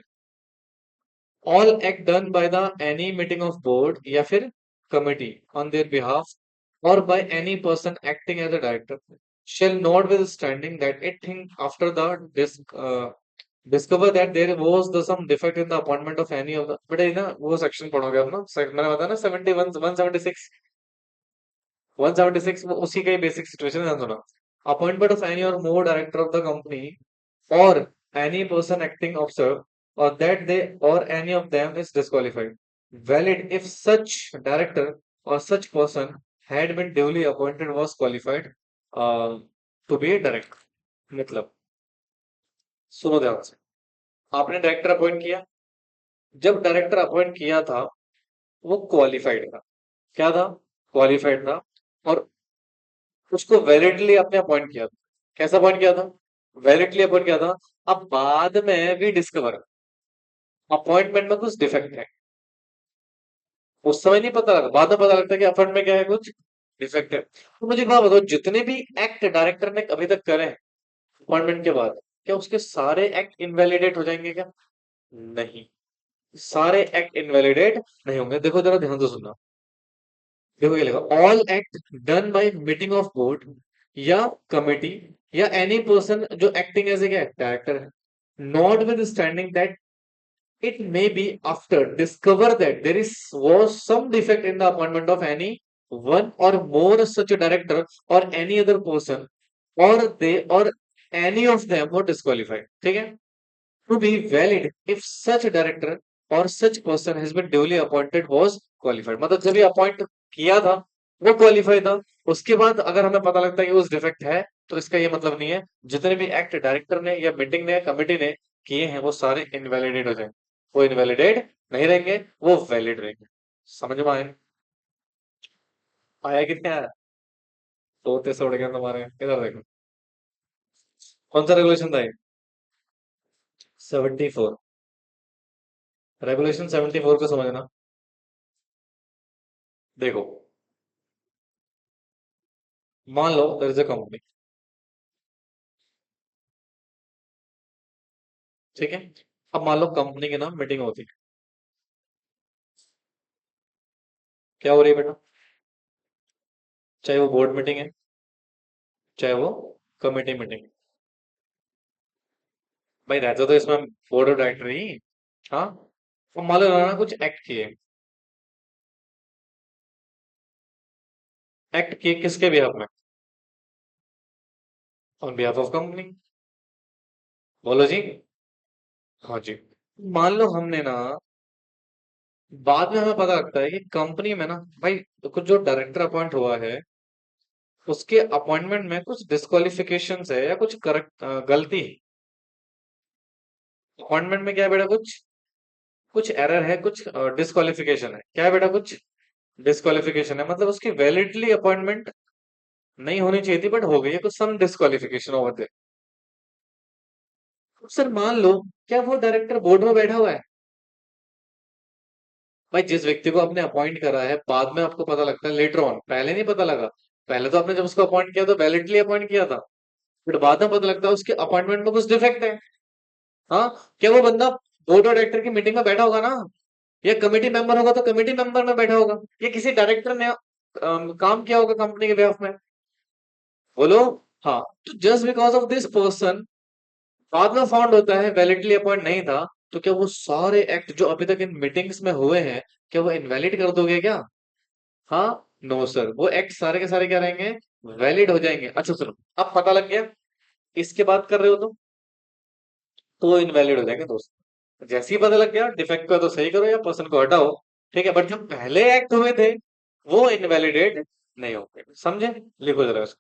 All act done by the any meeting of board या फिर committee on their behalf or by any person acting as a director shall notwithstanding that it think after the discover that there was the some defect in the appointment of any of the, बेटा ये ना वो section पढ़ोगे आप ना, मैंने बताया ना 71 176 176, वो उसी का ही बेसिक सिचुएशन है। सुना, appointment of any or more director of the company or any person acting officer or that they or any of them is disqualified valid if such director or such person had been duly appointed was qualified uh, to be a director। मतलब सुनो ध्यान से, आपने director appoint किया। जब director appoint किया था वो क्वालिफाइड था। क्या था? क्वालिफाइड था। और उसको वैलिडली आपने अपॉइंट किया था। कैसा अपॉइंट किया था? वैलिडली अपॉइंट किया था। अब बाद में भी डिस्कवर अपॉइंटमेंट में कुछ डिफेक्ट है, उस समय नहीं पता लगा, बाद में पता लगता है कि अपॉइंटमेंट में क्या है, कुछ डिफेक्ट है। तो मुझे एक बात बताओ, जितने भी एक्ट डायरेक्टर ने अभी तक करे अपॉइंटमेंट के बाद, क्या उसके सारे एक्ट इनवैलिडेट हो जाएंगे क्या? नहीं, सारे एक्ट इनवैलिडेट नहीं होंगे। देखो जरा ध्यान से सुनना। देखो ये लिखा, all act done by meeting of board या कमिटी या एनी पर्सन जो एक्टिंग एज ए डायरेक्टर है, not with standing that it may be after discover that there is was some defect in the appointment of any one or more such a director or any other person or they or any of them were disqualified। ठीक है, to be valid if such a director or such person has been duly appointed was qualified। मतलब जब ये appoint किया था वो qualify था, उसके बाद अगर हमें पता लगता है कि उस डिफेक्ट है, तो इसका ये मतलब नहीं है जितने भी एक्ट डायरेक्टर ने या मीटिंग ने कमेटी ने किए हैं वो सारे इनवैलिडेट हो जाएंगे। वो इनवैलिडेट नहीं रहेंगे, वो वैलिड रहेंगे। समझ में आया? आया कितने आया? तोते से उड़ गए तुम्हारे। इधर देखो, कौन सा रेगुलेशन था ये? 74। रेगुलेशन 74 को समझना। देखो, मान लो देयर इज अ कंपनी। ठीक है, अब मान लो कंपनी के नाम मीटिंग होती है। क्या हो रही है बेटा? चाहे वो बोर्ड मीटिंग है, चाहे वो कमेटी मीटिंग। भाई रहता तो इसमें बोर्ड ऑफ डायरेक्टर ही। हाँ, अब मान लो उन्होंने कुछ एक्ट किए। एक्ट किए किसके बिहाफ में? On behalf of company. बोलो जी। हाँ जी। मान लो हमने ना, बाद में हमें पता लगता है कि कंपनी में ना, भाई कुछ जो डायरेक्टर अपॉइंट हुआ है उसके अपॉइंटमेंट में कुछ डिस्क्वालिफिकेशन है या कुछ करेक्ट गलती अपॉइंटमेंट में। क्या है बेटा? कुछ कुछ एरर है, कुछ डिस्क्वालिफिकेशन है। क्या है बेटा? कुछ डिस्क्वालिफिकेशन है, मतलब उसकी वैलिडली अपॉइंटमेंट नहीं होनी चाहिए थी बट हो गई है, कुछ सम डिस्क्वालिफिकेशन ओवर देयर। सर मान लो, क्या वो डायरेक्टर बोर्ड में बैठा हुआ है? भाई जिस व्यक्ति को आपने अपॉइंट करा है बाद में आपको पता लगता है लेटर ऑन, पहले नहीं पता लगा। पहले तो आपने जब उसको अपॉइंट किया तो वैलिडली अपॉइंट किया था, फिर बाद में पता लगता है उसके अपॉइंटमेंट में कुछ डिफेक्ट है। हाँ, क्या वो बंदा बोर्ड ऑफ डायरेक्टर की मीटिंग में बैठा होगा ना? या कमेटी मेंबर होगा तो कमेटी मेंबर में बैठा होगा, या किसी डायरेक्टर ने काम किया होगा कंपनी के बेhalf में। बोलो। हाँ। तो just because of this person बाद में फाउंड होता है वैलिडली अपॉइंट नहीं था, तो क्या वो सारे एक्ट जो अभी तक इन मीटिंग्स में हुए हैं, क्या वो इनवैलिड कर दोगे क्या? हाँ। नो सर, वो एक्ट सारे के सारे क्या रहेंगे? वैलिड हो जाएंगे। अच्छा चलो, अब पता लग गया इसके बात कर रहे हो तो वो इनवैलिड हो जाएंगे दोस्त। जैसे ही पता लग गया डिफेक्ट को तो सही करो या पर्सन को हटाओ। ठीक है, बट जो पहले एक्ट हुए थे वो इनवैलिडेट नहीं होंगे, समझे? लिखो जरा उसको।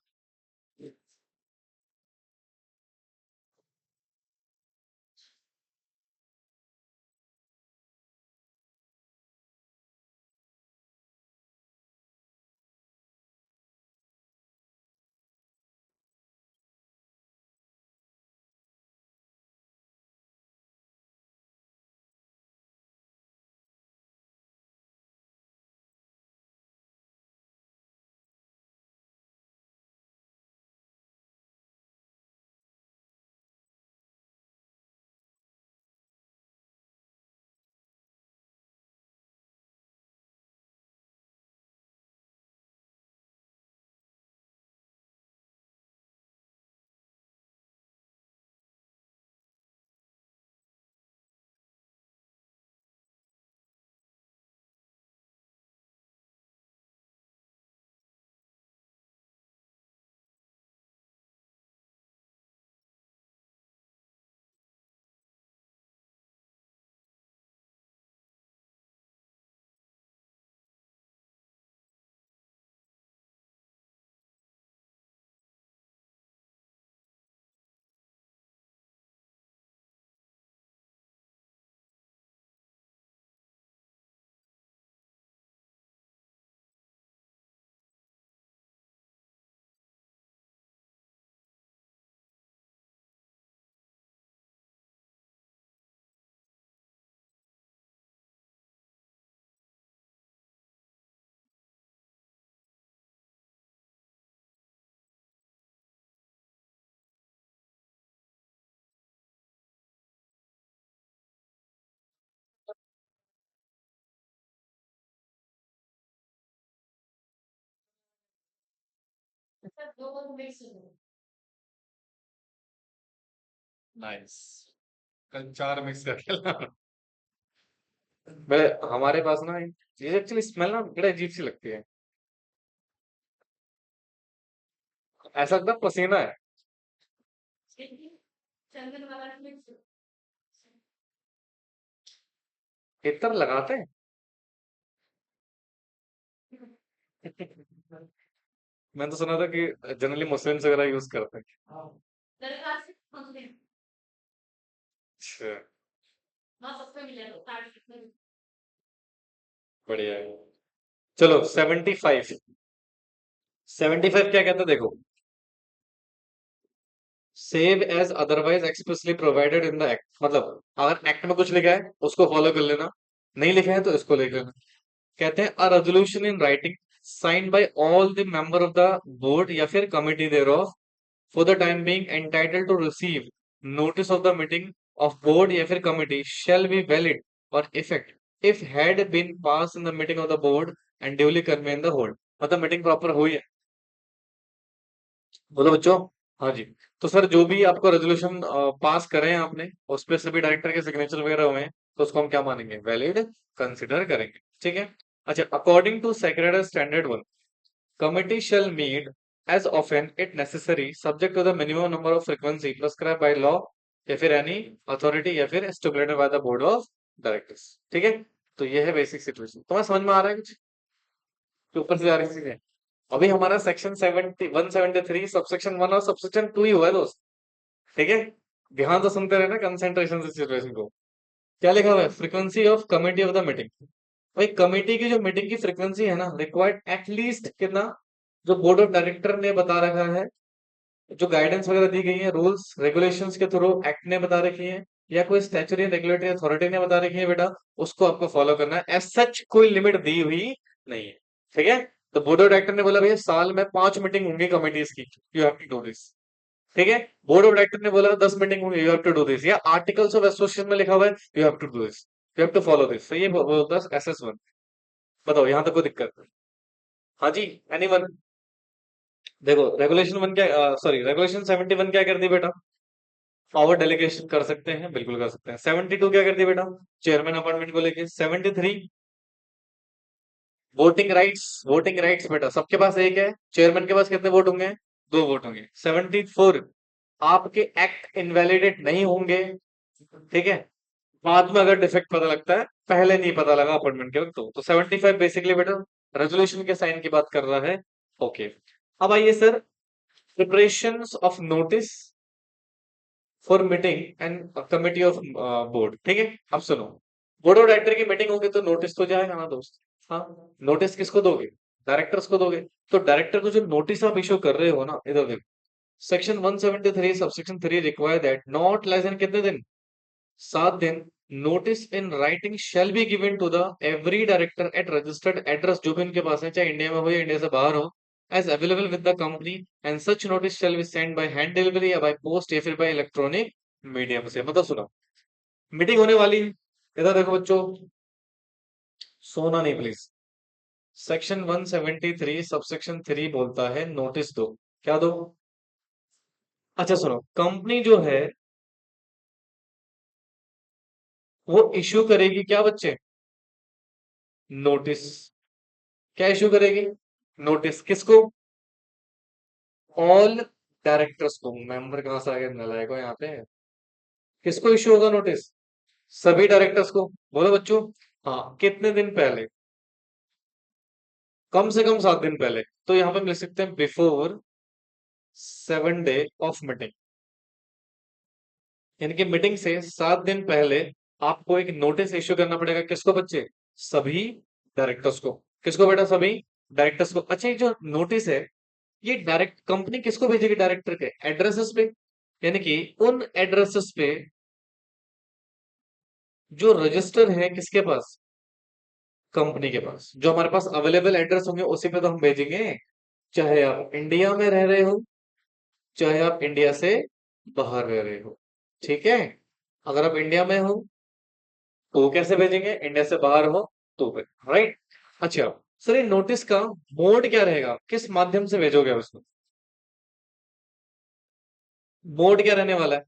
सर दो मिक्स हो। नाइस। कल चार मिक्स करके लाना। मैं हमारे पास ना एक चीज, एक्चुअली स्मेल ना बड़ा अजीब सी लगती है। ऐसा लगता है पसीना है। चंदन वाला मिक्स। इत्र लगाते हैं। मैंने तो सुना था कि जनरली मुस्लिम्स वगैरह यूज करते हैं। दरगाह से पहुंचने अच्छा। वहां सस्ते मिले तो ताज में। बढ़िया है। चलो 75। 75 क्या कहता है देखो। Save as otherwise expressly provided in the act, मतलब अगर एक्ट में कुछ लिखा है उसको फॉलो कर लेना, नहीं लिखा है तो इसको लिख लेना। कहते हैं a resolution in writing signed by all the member of the board या फिर committee thereof for the time being entitled to receive notice of the meeting of board या फिर committee shall be valid or effect if had been passed in the meeting of the board and duly convened in the hold। मतलब meeting proper हुई है। बोलो बच्चों। हाँ जी। तो sir जो भी आपको रेजोल्यूशन पास करे हैं आपने, उस पे सभी डायरेक्टर के सिग्नेचर वगैरह हुए हैं, तो उसको हम क्या मानेंगे? वैलिड कंसिडर करेंगे। ठीक है। अच्छा, according to secretary standard 1, committee shall meet as often it necessary subject to the minimum number of frequency prescribed by law या फिर any authority या फिर stipulated by the board of directors। ठीक है। तो ये है बेसिक सिचुएशन, तुम्हें समझ में आ रहा है कुछ कि ऊपर से जा रही चीजें? अभी हमारा सेक्शन 173 सबसेक्शन 1 और सबसेक्शन 2 ही हुआ है दोस्त। ठीक है। ध्यान तो सुनते रहना, कंसेंट्रेशन से सिचुएशन को। क्या लिखा हुआ है? Frequency of committee of the meeting. भाई कमेटी की जो मीटिंग की फ्रीक्वेंसी है ना, रिक्वायर्ड एटलीस्ट कितना, जो बोर्ड ऑफ डायरेक्टर ने बता रखा है, जो गाइडेंस वगैरह दी गई है, रूल्स रेगुलेशंस के थ्रू एक्ट ने बता रखी है, या कोई स्टैच्यूटरी रेगुलेटरी अथॉरिटी ने बता रखी है बेटा, उसको आपको फॉलो करना है। एज सच कोई लिमिट दी हुई नहीं है। ठीक है। तो बोर्ड ऑफ डायरेक्टर ने बोला भैया साल में 5 मीटिंग होंगी कमेटीज की, you have to do this. ठीक है। बोर्ड ऑफ डायरेक्टर ने बोला 10 मीटिंग होंगी, you have to do this, या आर्टिकल्स ऑफ एसोसिएशन में लिखा हुआ है you have to do this, you have to follow this. तो ये बोलता है SS1। बताओ यहां तक कोई दिक्कत? हाँ जी। एनीवन? देखो रेगुलेशन 1 क्या, सॉरी रेगुलेशन 71 क्या कर दी बेटा? पावर डेलीगेशन कर सकते हैं, बिल्कुल कर सकते हैं। 72 क्या कर दी बेटा? चेयरमैन अपॉइंटमेंट को लेके। 73 वोटिंग राइट्स, वोटिंग राइट्स बेटा सबके पास एक है, चेयरमैन के पास कितने वोट होंगे? 2 वोट होंगे। 74 आपके एक्ट इनवैलिडेट नहीं होंगे। ठीक है। बाद में अगर डिफेक्ट पता लगता है, पहले नहीं पता लगा अपॉइंटमेंट के वक्त तो 75 बेसिकली बेटा रेजोल्यूशन के साइन की बात कर रहा है। ओके। अब आइए sir, preparation of notice for meeting and committee of board. ठीक है। अब सुनो, बोर्ड ऑफ डायरेक्टर की मीटिंग होगी तो नोटिस तो जाएगा ना दोस्त। हाँ। नोटिस किसको दोगे? डायरेक्टर्स को दोगे। तो डायरेक्टर को जो नोटिस आप इशू कर रहे हो ना, इधर देखो, section 173 subsection 3 require that not less than कितने दिन? 7 दिन। Notice in writing shall be given to the every director at registered address, जो भी उनके पास है, चाहे इंडिया में हो या इंडिया से बाहर हो, as available with the company, and such notice shall be send by hand delivery या बाय पोस्ट या फिर बाय इलेक्ट्रॉनिक मीडियम से। मतलब सुनो, मीटिंग होने वाली है, इधर देखो बच्चों, सोना नहीं प्लीज। सेक्शन 173 सबसेक्शन 3 बोलता है नोटिस दो। क्या दो? अच्छा सुनो, कंपनी जो है वो इश्यू करेगी क्या बच्चे? नोटिस। क्या इश्यू करेगी? नोटिस। किसको? ऑल डायरेक्टर्स को। मेंबर कहां से आ गया नालायक हो यहाँ पे? किसको इश्यू होगा नोटिस? सभी डायरेक्टर्स को। बोलो बच्चों। हाँ, कितने दिन पहले? कम से कम 7 दिन पहले। तो यहाँ पे हम लिख सकते हैं बिफोर 7 डे ऑफ मीटिंग, यानी कि मीटिंग से 7 दिन पहले आपको एक नोटिस इश्यू करना पड़ेगा। किसको बच्चे? सभी डायरेक्टर्स को। किसको बेटा? सभी डायरेक्टर्स को। अच्छा, ये जो नोटिस है, ये डायरेक्ट कंपनी किसको भेजेगी? डायरेक्टर के एड्रेसेस पे, यानी कि उन एड्रेसेस पे जो रजिस्टर है किसके पास? कंपनी के पास। जो हमारे पास अवेलेबल एड्रेस होंगे उसी पे तो हम भेजेंगे, चाहे आप इंडिया में रह रहे हो, चाहे आप इंडिया से बाहर रह रहे हो। ठीक है। अगर आप इंडिया में हो तो कैसे भेजेंगे, इंडिया से बाहर हो तो फिर, राइट। अच्छा सर, ये नोटिस का मोड क्या रहेगा, किस माध्यम से भेजोगे उसको? मोड क्या रहने वाला है?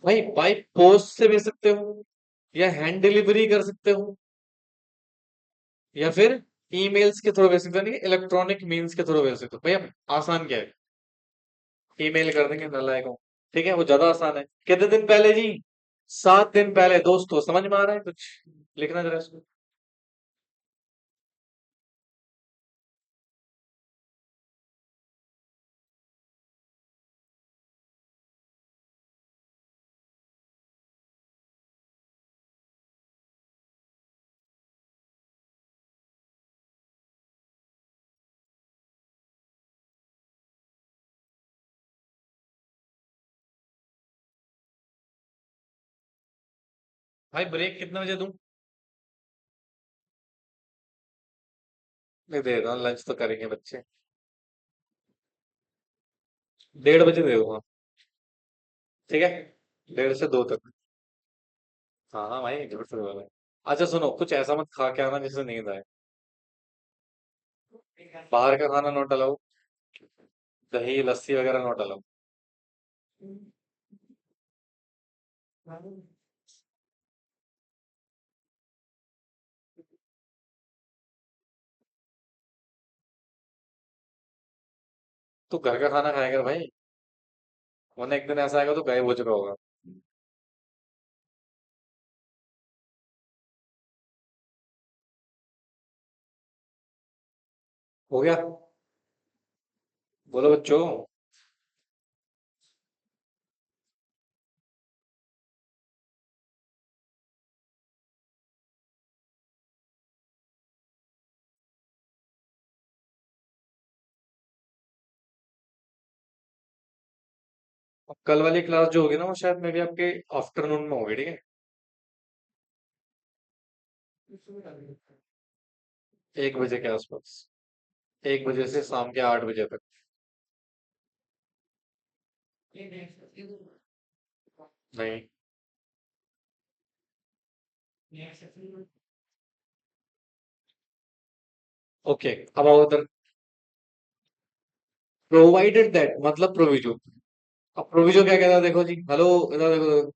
भाई बाई पोस्ट से भेज सकते हो, या हैंड डिलीवरी कर सकते हो, या फिर ईमेल्स के थ्रू भेज सकते हो, नहीं इलेक्ट्रॉनिक मीन्स के थ्रू भेज सकते हो। भैया आसान क्या है, ईमेल कर देंगे नालायक को। ठीक है, वो ज्यादा आसान है। कितने दिन पहले जी? 7 दिन पहले। दोस्तों समझ में आ रहा है कुछ? लिखना जरा इसको। भाई ब्रेक कितने बजे दूं? नहीं दे रहा, लंच तो करेंगे बच्चे। 1:30 बजे दे दूंगा। ठीक है। 1:30 से 2 तक। हाँ हाँ भाई, झूठ से बोला है। अच्छा सुनो, कुछ ऐसा मत खा के आना जिससे नींद आए। बाहर का खाना नोट अलाउ, दही लस्सी वगैरह नोट अलाउ। तू घर का खाना खाएगा भाई, वरना एक दिन ऐसा आएगा तो गायब हो चुका होगा। हो गया? बोलो बच्चों। अब कल वाली क्लास जो होगी ना वो शायद मे भी आपके आफ्टरनून में होगी, ठीक है? 1 बजे के आसपास, 1 बजे से शाम के 8 बजे तक। नहीं। ओके, अब आओ उधर। प्रोवाइडेड दैट मतलब प्रोविजो। अब प्रोविजो क्या कहता है, देखो जी, हेलो, इधर देखो,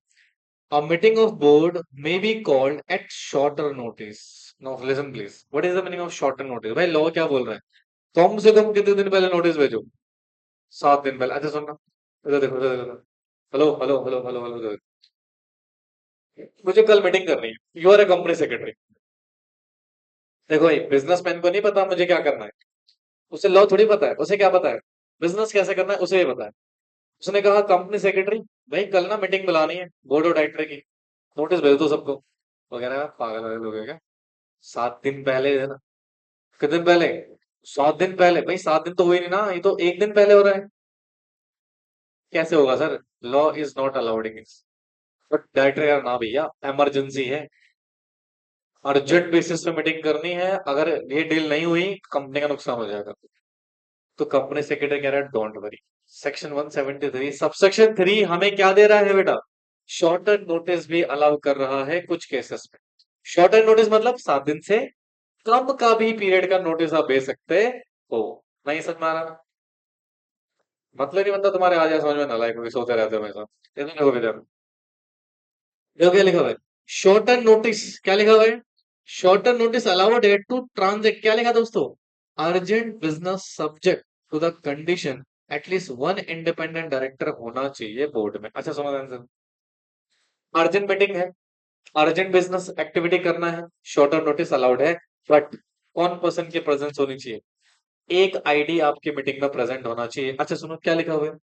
A meeting of board may be called at shorter notice. Now listen please. What is the meaning of shorter notice? भाई लॉ क्या बोल रहा है? कम से कम कितने दिन पहले नोटिस भेजो? 7 दिन पहले। अच्छा सुनना, इधर देखो, इधर देखो। Hello hello hello hello hello इधर देखो। मुझे कल मीटिंग करनी है। You are a company secretary. देखो भाई, बिजनेसमैन को नहीं पता मुझे क्या करना है। उसे लॉ थोड़ी पता है, उसे क्या पता है? बिजनेस कैसे करना है उसे ही पता है। उसने कहा कंपनी सेक्रेटरी, भाई कल ना मीटिंग बुलानी है बोर्ड ऑफ डायरेक्टर की, नोटिस भेज दो सबको। वगैरह पागल वागल हो गए क्या? 7 दिन पहले है ना? कितने दिन पहले? 7 दिन पहले? भाई 7 दिन तो हुई नहीं ना, ये तो एक दिन पहले हो रहा है। कैसे होगा sir? Law is not allowed in. But director यार ना भैया, इमरजेंसी है, अर्जेंट बेसिस पे मीटिंग करनी है, अगर ये डील नहीं हुई कंपनी का नुकसान हो जाएगा। तो कंपनी सेक्रेटरी कह रहा है डोंट वरी। सेक्शन 173 सबसेक्शन 3 हमें क्या दे रहा है बेटा? शॉर्टर नोटिस भी अलाउ कर रहा है कुछ केसेस में। शॉर्टर नोटिस मतलब 7 दिन से कम का भी पीरियड का नोटिस आप दे सकते हो। नहीं समझ में आ रहा? मतलब नहीं बनता तुम्हारे, आ जाए समझ में, नालायक होके सोते रहते हो मेरे साथ। ये तो देखो विद्या, देखो क्या लिखा हुआ है। शॉर्टर नोटिस क्या लिखा हुआ है? शॉर्टर नोटिस अलाउड है टू ट्रांजेक्ट, क्या लिखा दोस्तों? Urgent business subject to the condition at least one independent director होना चाहिए बोर्ड में। अच्छा समझ आंसर। अर्जेंट मीटिंग है, अर्जेंट बिजनेस एक्टिविटी करना है, शॉर्टर नोटिस अलाउड है, बट कौन पर्सन की प्रेजेंस होनी चाहिए? एक आईडी आपकी मीटिंग में प्रेजेंट होना चाहिए। अच्छा सुनो क्या लिखा हुआ है।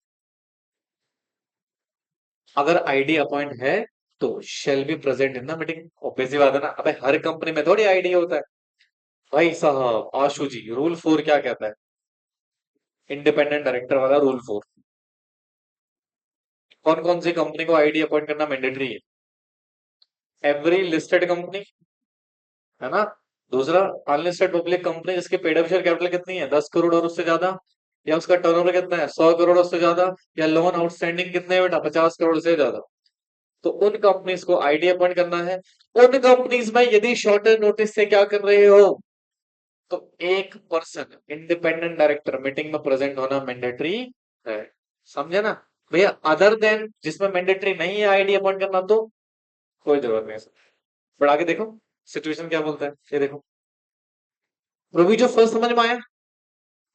अगर आईडी अपॉइंट है तो shall be present in the meeting. Obvious सी बात है ना, अबे हर कंपनी में थोड़ी आईडी होता है। भाई साहब आशु जी, रूल 4 क्या कहता है? इंडिपेंडेंट डायरेक्टर वाला रूल 4। कौन कौन सी कंपनी को आईडी अपॉइंट करना मैंडेटरी है? एवरी लिस्टेड कंपनी, है ना? दूसरा, अनलिस्टेड पब्लिक कंपनी जिसके पेड अप शेयर कैपिटल कितनी है, 10 करोड़ और उससे ज्यादा, या उसका टर्नओवर कितना है, 100 करोड़ उससे ज्यादा, या लोन आउटस्टैंडिंग कितने हैं बेटा, 50 करोड़ से ज्यादा। तो उन कंपनीज को आईडी अपॉइंट करना है। उन कंपनीज में यदि शॉर्टर नोटिस से क्या कर रहे हो, तो एक पर्सन इंडिपेंडेंट डायरेक्टर मीटिंग में प्रेजेंट होना मैंडेटरी है। समझे ना? भैया अदर देन जिसमें मैंडेटरी नहीं है आईडी अपॉइंट करना, तो कोई जरूरत नहीं है। बट आगे देखो सिचुएशन क्या बोलता है, ये देखो। प्रोविजो फर्स्ट समझ में आया?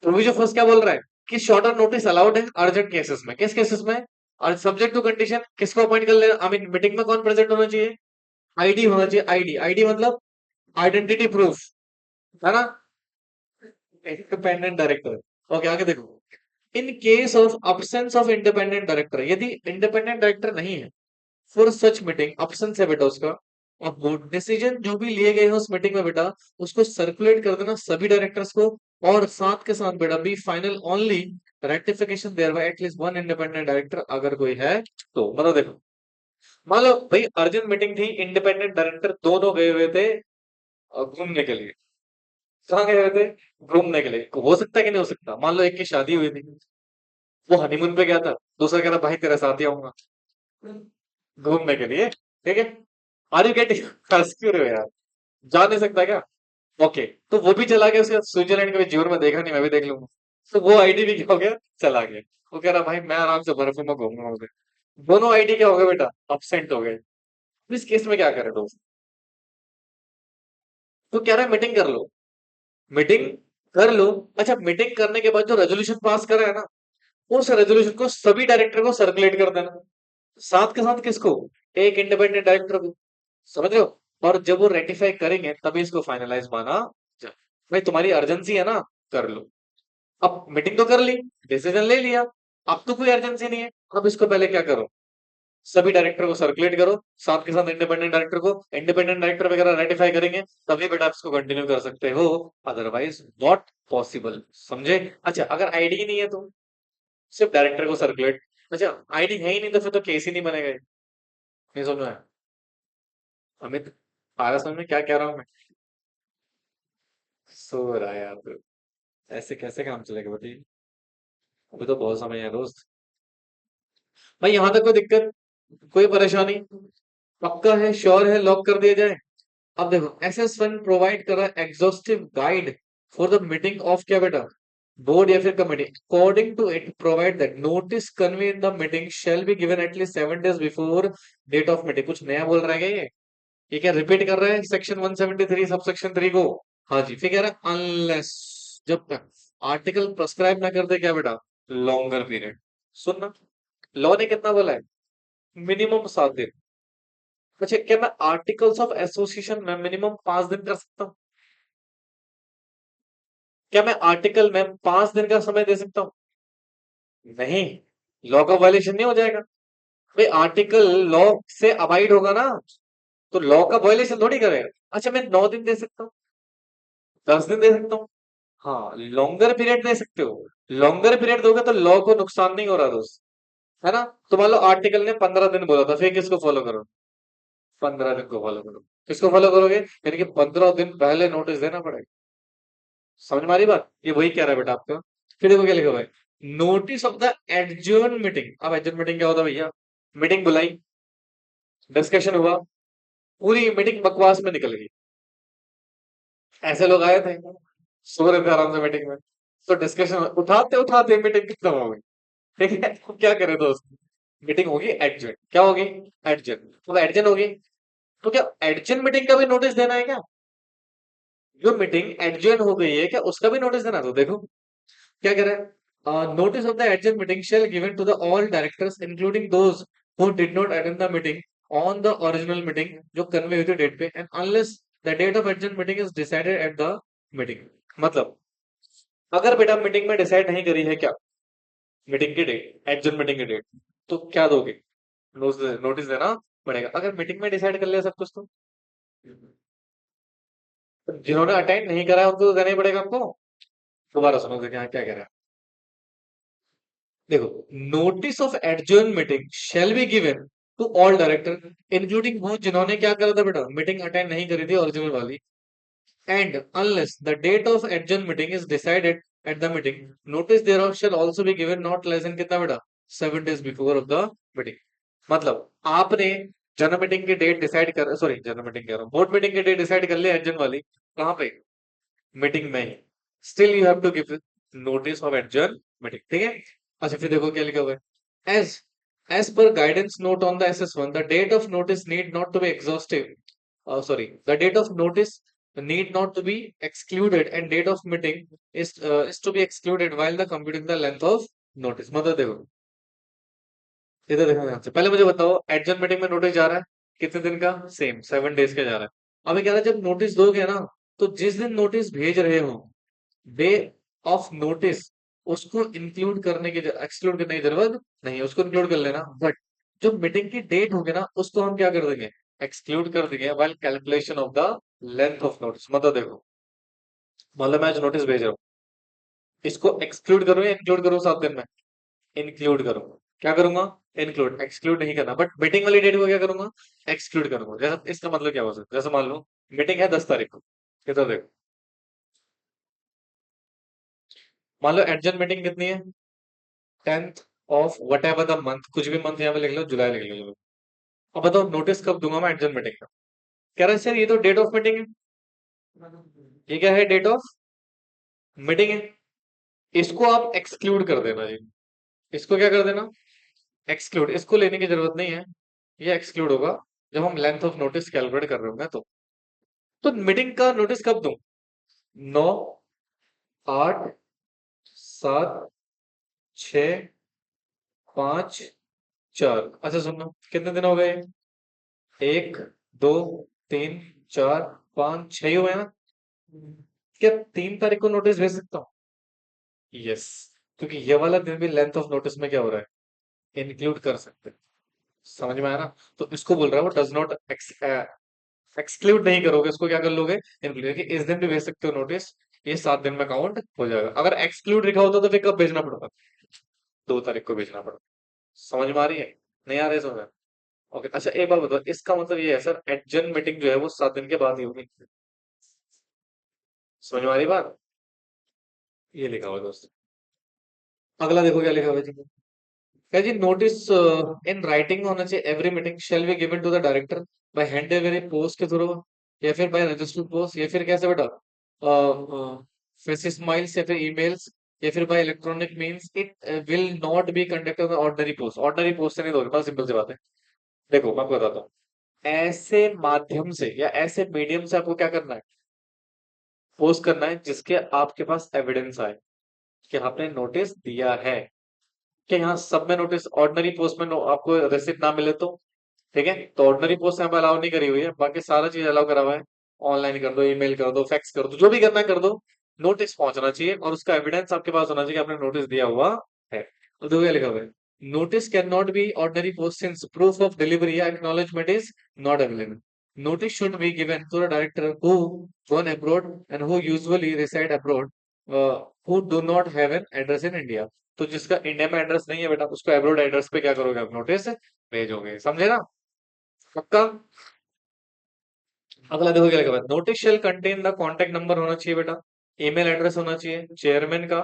प्रोविजो फर्स्ट क्या बोल रहा है कि शॉर्टर नोटिस अलाउड है अर्जेंट केसेस में। किस केसेस में? और सब्जेक्ट टू कंडीशन, किसको अपॉइंट कर लेना, आई मीन मीटिंग में कौन प्रेजेंट होना चाहिए? आईडी होना चाहिए। आईडी, आईडी मतलब आइडेंटिटी प्रूफ, है ना? Independent director. ओके आगे देखो। In case of absence of independent director, यदि इंडिपेंडेंट डायरेक्टर नहीं है, फॉर सच मीटिंग, absence है बेटा उसका, अब वो डिसीजन जो भी लिए गए हैं उस मीटिंग में बेटा, उसको सर्कुलेट कर देना सभी डायरेक्टर्स को। और साथ के साथ बेटा be final only rectification thereby at least one independent director, अगर कोई है तो। मतलब देखो, मान लो भाई अर्जेंट मीटिंग थी, इंडिपेंडेंट डायरेक्टर दोनों गए हुए थे घूमने के लिए। कहाँ गए हुए थे? घूमने के लिए। हो सकता है कि नहीं हो सकता? मान लो एक की शादी हुई थी, वो हनीमून पे गया था, दूसरा कह रहा भाई तेरे साथ ही आऊंगा घूमने के लिए, ठीक है? Are you getting? हंस क्यों रहे हो यार? जा नहीं सकता क्या? ओके, तो वो भी चला गया, उसके स्विट्जरलैंड के जीवन में देखा नहीं, मैं भी देख लूंगा। तो वो आईडी भी क्या हो गया, चला गया। वो कह रहा भाई मैं आराम से बर्फ में घूमूंगा उधर। दोनों आईडी क्या हो गए बेटा, अपसेंट हो गए। इस केस में क्या करे दोस्त? तो कह रहा है मीटिंग कर लो, मीटिंग कर लो। अच्छा मीटिंग करने के बाद जो रेजोल्यूशन पास करा है ना, उस रेजोल्यूशन को सभी डायरेक्टर को सर्कुलेट कर देना। साथ के साथ किसको? एक इंडिपेंडेंट डायरेक्टर को। समझ रहे हो? और जब वो रेटिफाई करेंगे तभी इसको फाइनलाइज माना जाए। भाई तुम्हारी अर्जेंसी है ना, कर लो। अब मीटिंग तो कर ली, डिसीजन ले लिया, अब तो कोई अर्जेंसी नहीं है। अब इसको पहले क्या करो, सभी डायरेक्टर को सर्कुलेट करो, साथ के साथ इंडिपेंडेंट डायरेक्टर को। इंडिपेंडेंट डायरेक्टर वगैरह रेटिफाई करेंगे तभी बेटा आप इसको कंटिन्यू कर सकते हो, अदरवाइज नॉट पॉसिबल। समझे? अच्छा अगर आईडी नहीं है तो सिर्फ डायरेक्टर को सर्कुलेट, अच्छा, आईडी है ही नहीं तो फिर तो केस ही नहीं बनेगा ये। नहीं समझ में आया? अमित, आ रहा समझ में क्या कह रहा हूँ मैं? सो रहा है यार तू। ऐसे कैसे काम चलेगा बताइए? अभी तो बहुत समय है दोस्त। भाई यहाँ तक कोई दिक्कत, कोई परेशानी? पक्का है, श्योर है, लॉक कर दिया जाए? अब देखो, SS1 प्रोवाइड कर रहा है exhaustive guide for the meeting of क्या बेटा, बोर्ड या फिर committee. According to it provide that notice convey in the meeting shall be given at least 7 days before date of meeting. कुछ नया बोल रहा है क्या ये क्या रिपीट कर रहा है सेक्शन 173 सब सेक्शन 3 को? हाँ जी, फिर कह रहा है अनलेस, जब तक आर्टिकल प्रेस्क्राइब ना कर दे क्या बेटा, लॉन्गर पीरियड। सुनना, लॉ ने कितना बोला है? मिनिमम 7 दिन। अच्छा, क्या मैं आर्टिकल्स ऑफ एसोसिएशन में मिनिमम 5 दिन कर सकता हूँ? क्या मैं आर्टिकल में 5 दिन का समय दे सकता हूँ? नहीं, लॉ का वायलेशन नहीं हो जाएगा। भाई आर्टिकल लॉ से अबाइड होगा ना, तो लॉ का वायलेशन थोड़ी करेगा। अच्छा, मैं 9 दिन दे सकता हूँ, 10 दिन दे सकता हूँ। हाँ, लॉन्गर पीरियड दे सकते हो। लॉन्गर पीरियड दोगे तो लॉ को नुकसान नहीं हो रहा दोस्त, है ना? तो मान लो आर्टिकल ने 15 दिन बोला था, फिर किसको फॉलो करो? 15 दिन को फॉलो करो। किसको फॉलो करोगे? यानी कि 15 दिन पहले नोटिस देना पड़ेगा। समझ में आ रही बात? ये वही कह रहा है बेटा आपका। फिर देखो क्या लिखा हुआ है, notice of the adjourn meeting. अब एडजर्न मीटिंग क्या होता है भैया? मीटिंग बुलाई, डिस्कशन हुआ, पूरी मीटिंग बकवास में निकल गई। ऐसे लोग आए थे, सो रहे थे आराम से मीटिंग में, तो डिस्कशन उठाते उठाते मीटिंग खत्म हो गई। ठीक है, तो क्या करे दोस्त? मीटिंग होगी एडजर्न, क्या होगी? एडजर्न, तो एडजर्न होगी, तो क्या एडजर्न मीटिंग का भी नोटिस देना है क्या? जो मीटिंग एडजर्न हो गई है क्या उसका भी नोटिस देना है? तो देखो क्या कह रहा है, notice of the adjourn meeting shall given to the all directors including those who did not attend the meeting on the original meeting, जो कन्वे हुई थी डेट पे, and unless the date of adjourn meeting is decided at the meeting. मतलब अगर बेटा meeting में decide नहीं करी है क्या मीटिंग की डेट, एडजर्न मीटिंग की डेट, तो क्या दोगे? नोटिस देना पड़ेगा। अगर मीटिंग में डिसाइड कर लिया सब कुछ, तो जिन्होंने अटेंड नहीं करा है उनको तो देना ही पड़ेगा आपको। दोबारा सुनो, देखिए यहाँ क्या कह रहा है, देखो, notice of adjourn meeting shall be given to all director including वो जिन्होंने क्या करा था बेटा, मीटिंग अटेंड नहीं करी थी ओरिजिनल वाली, and unless the date of adjourn meeting is decided at the meeting, notice thereof shall also be given not less than कितना बेटा, 7 days before of the meeting. मतलब आपने जनरल मीटिंग की date decide कर, sorry general meeting कह रहा हूँ, board meeting की डेट डिसाइड कर लिया एडजर्न वाली, कहाँ पे? मीटिंग में ही। Still you have to give notice of adjourn meeting, ठीक है? अच्छा, फिर देखो क्या लिखा हुआ है, as per guidance note on the SS1 the date of notice need not to be exhaustive, sorry, the date of notice need not to be excluded and date of meeting is to be excluded while the computing the length of notice। मतलब देखो, इधर देखो ध्यान से, पहले मुझे बताओ adjourn meeting में नोटिस जा रहा है कितने दिन का? सेम 7 days का जा रहा है। अभी कह रहा है जब नोटिस दोगे ना, तो जिस दिन नोटिस भेज रहे हो, डे ऑफ नोटिस, उसको इंक्लूड करने की एक्सक्लूड करने की जरूरत नहीं है, उसको इंक्लूड कर लेना। बट जो मीटिंग की डेट होगी ना, उसको हम क्या कर देंगे, एक्सक्लूड कर देंगे while calculation of the length of notice. मतलब देखो, मतलब मैं जो नोटिस भेज रहा हूँ, इसको एक्सक्लूड करूँ या इंक्लूड करूँ 7 दिन में? इंक्लूड करूँ। क्या करूंगा? इंक्लूड, एक्सक्लूड नहीं करना। बट मीटिंग वाली डेट को क्या करूंगा? एक्सक्लूड करूंगा। जैसा इसका मतलब क्या हो सकता है, जैसे मान लो मीटिंग है 10 तारीख को, कितना देखो, मान लो एडजर्न मीटिंग कितनी है, 10th of what ever the month, कुछ भी मंथ यहाँ पे लिख लो, जुलाई लिख लो चलो। अब बताओ नोटिस कब दूंगा मैं एडजर्न मीटिंग का? कह रहा है सर ये तो डेट ऑफ मीटिंग है। ये क्या है? डेट ऑफ मीटिंग है। इसको आप एक्सक्लूड कर देना जी। इसको क्या कर देना? एक्सक्लूड। इसको लेने की जरूरत नहीं है, ये एक्सक्लूड होगा जब हम लेंथ ऑफ नोटिस कैलकुलेट कर रहे होंगे तो मीटिंग का नोटिस कब दूं? 9, 8, 7, 6, 5, 4। अच्छा सुनो, कितने दिन हो गए? 1, 2, 3, 4, 5, 6 हुए ना? क्या 3 तारीख को नोटिस भेज सकता हूँ? यस, क्योंकि ये वाला दिन भी लेंथ ऑफ नोटिस में क्या हो रहा है, इंक्लूड कर सकते हैं। समझ में आया ना? तो इसको बोल रहा है वो डज नॉट एक्सक्लूड नहीं करोगे, इसको क्या कर लोगे, इंक्लूड, कि इस दिन भी भेज सकते हो नोटिस, ये 7 दिन में काउंट हो जाएगा। अगर एक्सक्लूड लिखा होता तो फिर कब भेजना पड़ता? 2 तारीख को भेजना पड़ता। समझ में आ रही है? नहीं आ रही समझ में? ओके, अच्छा एक बात बताओ, इसका मतलब ये है सर एडजन मीटिंग जो है वो 7 दिन के बाद ही होगी। समझ में आ रही बात? ये लिखा हुआ है दोस्त। अगला देखो क्या लिखा हुआ है जी। क्या जी, नोटिस इन राइटिंग होना चाहिए, every meeting shall be given to the director by hand delivery post के थ्रू, या फिर बाय रजिस्टर्ड पोस्ट, या फिर कैसे बेटा फेस स्माइल्स, या फिर ईमेल्स, या फिर bye electronic means. It will not be conducted ordinary post. Ordinary post से नहीं दोगे, बस सिंपल सी बात है। देखो मैं आपको बताता हूँ, ऐसे माध्यम से या ऐसे मीडियम से आपको क्या करना है, पोस्ट करना है जिसके आपके पास एविडेंस आए कि आपने नोटिस दिया है। कि यहाँ सब में नोटिस, ऑर्डिनरी पोस्ट में आपको रिसिप्ट ना मिले तो ठीक है, तो ऑर्डिनरी पोस्ट यहाँ पे अलाउ नहीं करी हुई है, बाकी सारा चीज अलाउ करा हुआ है। ऑनलाइन कर दो, ईमेल कर दो, फैक्स कर दो, जो भी करना है कर दो। नोटिस पहुंचना चाहिए और उसका एविडेंस आपके पास होना चाहिए कि आपने नोटिस दिया हुआ है। तो देखो क्या लिखा हुआ है, notice can not be ordinary post since proof of delivery या acknowledgement is not available. Notice should be given to the director who gone abroad and who usually reside abroad, who do not have an address in India। तो जिसका India में address नहीं है बेटा, उसको abroad address पे क्या करोगे आप, नोटिस भेजोगे। समझे ना? पक्का? अगला देखो क्या लिखा हुआ है, notice shall contain the contact number होना चाहिए बेटा, ईमेल एड्रेस होना चाहिए चेयरमैन का,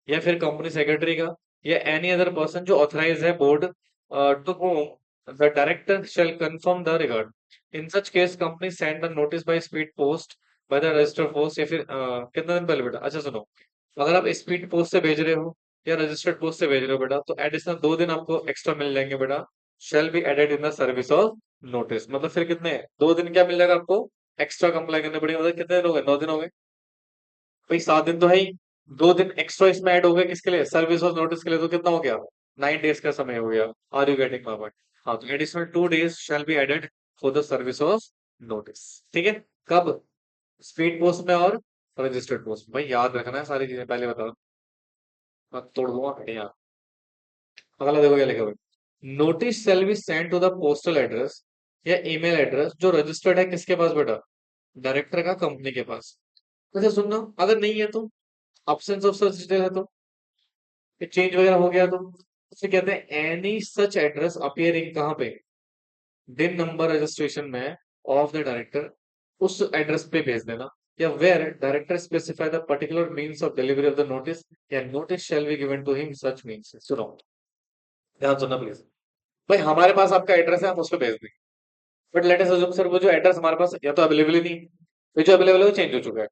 या फिर कंपनी सेक्रेटरी का, या एनी अदर पर्सन जो ऑथराइज है board, to whom the director shall confirm the regard. In such case company send the notice by speed post, by the registered post, या फिर कितना दिन पहले बेटा, अच्छा सुनो, अगर आप स्पीड पोस्ट से भेज रहे हो या रजिस्टर्ड पोस्ट से भेज रहे हो बेटा, तो एडिशनल 2 दिन आपको एक्स्ट्रा मिल जाएंगे बेटा। Shall be added in the service of notice. मतलब फिर कितने, 2 दिन क्या मिल जाएगा आपको एक्स्ट्रा कंप्लाई करने पड़ेगा। मतलब कितने दिन हो गए, 9 दिन हो गए भाई, 7 दिन तो है ही, 2 दिन एक्स्ट्रा इसमें ऐड हो गए किसके लिए, सर्विस ऑफ नोटिस के लिए, तो कितना हो गया, 9 डेज का समय हो गया। Are you getting my point? हाँ, तो additional 2 days shall be added for the service of notice. ठीक है, कब, स्पीड पोस्ट में और रजिस्टर्ड पोस्ट में। भाई याद रखना है सारी चीजें, पहले बता, मैं तोड़ दूंगा यहाँ। अगला देखो क्या लिखा हुआ है, notice shall be send to the postal address या ईमेल एड्रेस जो रजिस्टर्ड है किसके पास बेटा, डायरेक्टर का कंपनी के पास। अच्छा सुनना, अगर नहीं है तो, absence ऑफ सच डिटेल है तो, चेंज वगैरह हो गया तो उसे कहते हैं एनी सच एड्रेस अपियरिंग कहाँ पे, दिन नंबर रजिस्ट्रेशन में ऑफ द डायरेक्टर, उस एड्रेस पे भेज देना। या where director specify the particular means of delivery of the notice, या notice shall be given to him such means. सुनो, ध्यान सुनना प्लीज। भाई हमारे पास आपका एड्रेस है, हम उस पर भेज देंगे, but let us assume sir वो जो एड्रेस हमारे पास या तो अवेलेबल ही नहीं, फिर जो अवेलेबल है वो चेंज हो चुका है।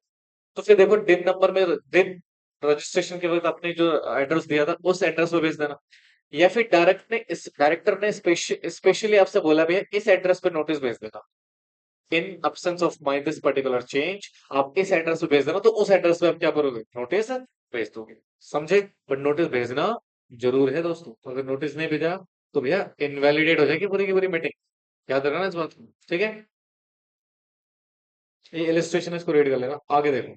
तो फिर देखो दिन नंबर में, दिन रजिस्ट्रेशन के वक्त अपने जो एड्रेस दिया था उस एड्रेस पे भेज देना। या फिर डायरेक्टर ने स्पेशली आपसे बोला भैया इस एड्रेस पे नोटिस भेज देना, इन absence of my this particular change, आप इस एड्रेस पे भेज देना, तो उस एड्रेस पे आप क्या करोगे, नोटिस भेज दोगे। समझे? बट नोटिस भेजना जरूर है दोस्तों, तो अगर नोटिस नहीं भेजा तो भैया इनवैलिडेट हो जाएगी पूरी की पूरी मीटिंग। याद रखना इस बात को, ठीक है? ये इलिस्ट्रेशन इसको रीड कर लेना, आगे देखो।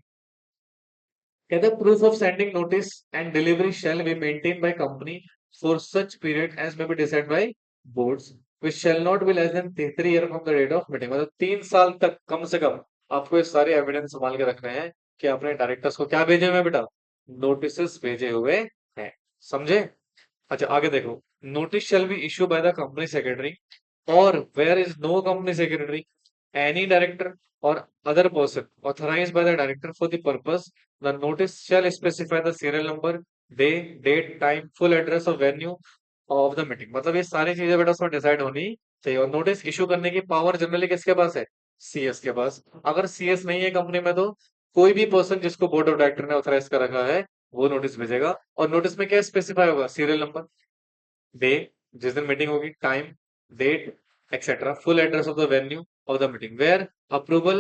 कहते हैं proof of sending notice and delivery shall be maintain by company for such period as may be decide by boards, which shall not be less than 3 year from the date of meeting। मतलब 3 साल तक कम से कम आपको ये सारे evidence संभाल के रखने हैं कि आपने डायरेक्टर्स को क्या भेजे हुए हैं बेटा, नोटिस भेजे हुए हैं। समझे? अच्छा आगे देखो, notice shall be issue by the company secretary, or where is no company secretary, any director or other person authorized by the director for the purpose, the notice shall specify the serial number, day, date, time, full address of venue of the meeting। मतलब ये सारी चीजें बेटा उसमें decide होनी चाहिए। और notice issue करने की पावर जनरली किसके पास है, सीएस के पास। अगर सीएस नहीं है कंपनी में तो कोई भी पर्सन जिसको बोर्ड ऑफ डायरेक्टर ने ऑथराइज कर रखा है वो नोटिस भेजेगा। और नोटिस में क्या स्पेसिफाई होगा, सीरियल नंबर, डे जिस दिन मीटिंग होगी, time, date, etcetera, full address of the venue of the meeting, where approval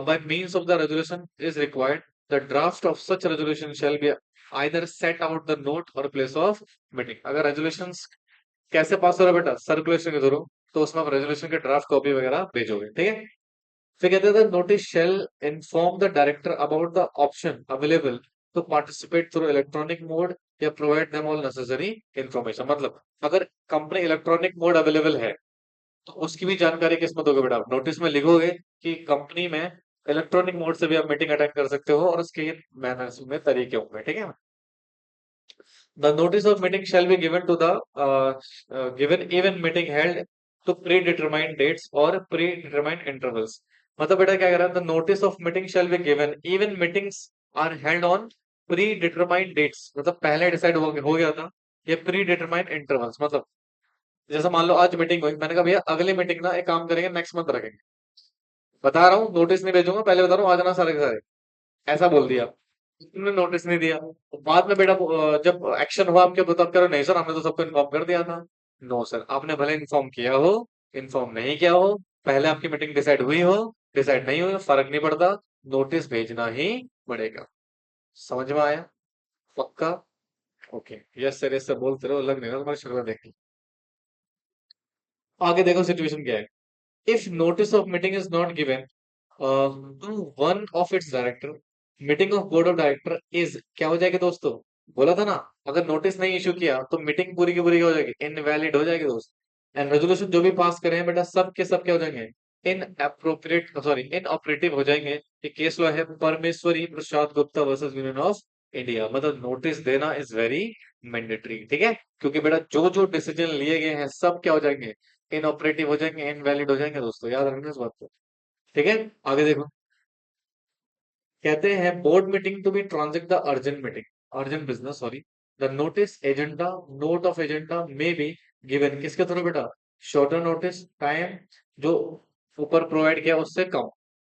by means of the resolution is required, the draft of such resolution shall be either set out the note or place of meeting। अगर resolutions कैसे पास हो रहा है बेटा, circulation के through, तो उसमें आप रेजोल्यूशन के ड्राफ्ट कॉपी वगैरह भेजोगे, ठीक है? फिर कहते हैं notice shall inform the director about the option available to participate through electronic mode, या provide them all necessary information. मतलब अगर कंपनी इलेक्ट्रॉनिक मोड अवेलेबल है तो उसकी भी जानकारी किसमें दोगे बेटा, आप नोटिस में लिखोगे कि कंपनी में इलेक्ट्रॉनिक मोड से भी आप मीटिंग अटेंड कर सकते हो और उसके मैनर्स में तरीके होंगे, ठीक है? The notice of meeting shall be given to the given even meeting held to predetermined dates और प्री डिटरमाइंड इंटरवल्स। मतलब बेटा क्या कह रहा है, the notice of meeting shall be given even meetings are held on predetermined dates, मतलब पहले decide हो गया था। ये प्री डिटरमाइंड इंटरवल्स मतलब जैसे मान लो आज मीटिंग हुई, मैंने कहा भैया अगली मीटिंग ना एक काम करेंगे, नेक्स्ट मंथ रखेंगे। बता रहा हूँ, नोटिस नहीं भेजूंगा, पहले बता रहा हूँ आ जाना सारे के सारे। ऐसा बोल दिया, तुमने नोटिस नहीं दिया। तो बाद में बेटा जब एक्शन हुआ आपके ऊपर, तो आप कह रहे हो नहीं सर हमने तो सबको इन्फॉर्म कर दिया था। नो सर, आपने भले इन्फॉर्म किया हो, इन्फॉर्म नहीं किया हो, पहले आपकी मीटिंग डिसाइड हुई हो, डिसाइड नहीं हुई हो, फर्क नहीं पड़ता, नोटिस भेजना ही पड़ेगा। समझ में आया? पक्का? Okay, yes sir yes sir बोलते रहो, लग नहीं रहा तुम्हारी शक्ल देख के। आगे देखो सिचुएशन क्या है। If notice of meeting is not given to one of its director, meeting of board of director is क्या हो जाएगी दोस्तों? बोला था ना, अगर नोटिस नहीं इशू किया तो मीटिंग पूरी की पूरी क्या हो जाएगी? इनवैलिड हो जाएगी दोस्त। एंड रेजोल्यूशन जो भी पास करें बेटा सब के सब क्या हो जाएंगे? Inappropriate sorry inoperative हो जाएंगे। ये केस लॉ है Parmeshwari Prasad Gupta versus union of India. मतलब नोटिस देना इज वेरी मैंडेटरी, ठीक है? क्योंकि बेटा जो जो डिसीजन लिए गए हैं सब क्या हो जाएंगे? इनऑपरेटिव हो जाएंगे, इनवैलिड हो जाएंगे दोस्तों, याद रखना इस बात को। ठीक है, आगे देखो। कहते हैं board meeting to be transact the urgent meeting, urgent business sorry, the notice agenda, note of agenda may be given किसके थ्रू बेटा? शॉर्टर नोटिस टाइम जो ऊपर प्रोवाइड किया उससे कम,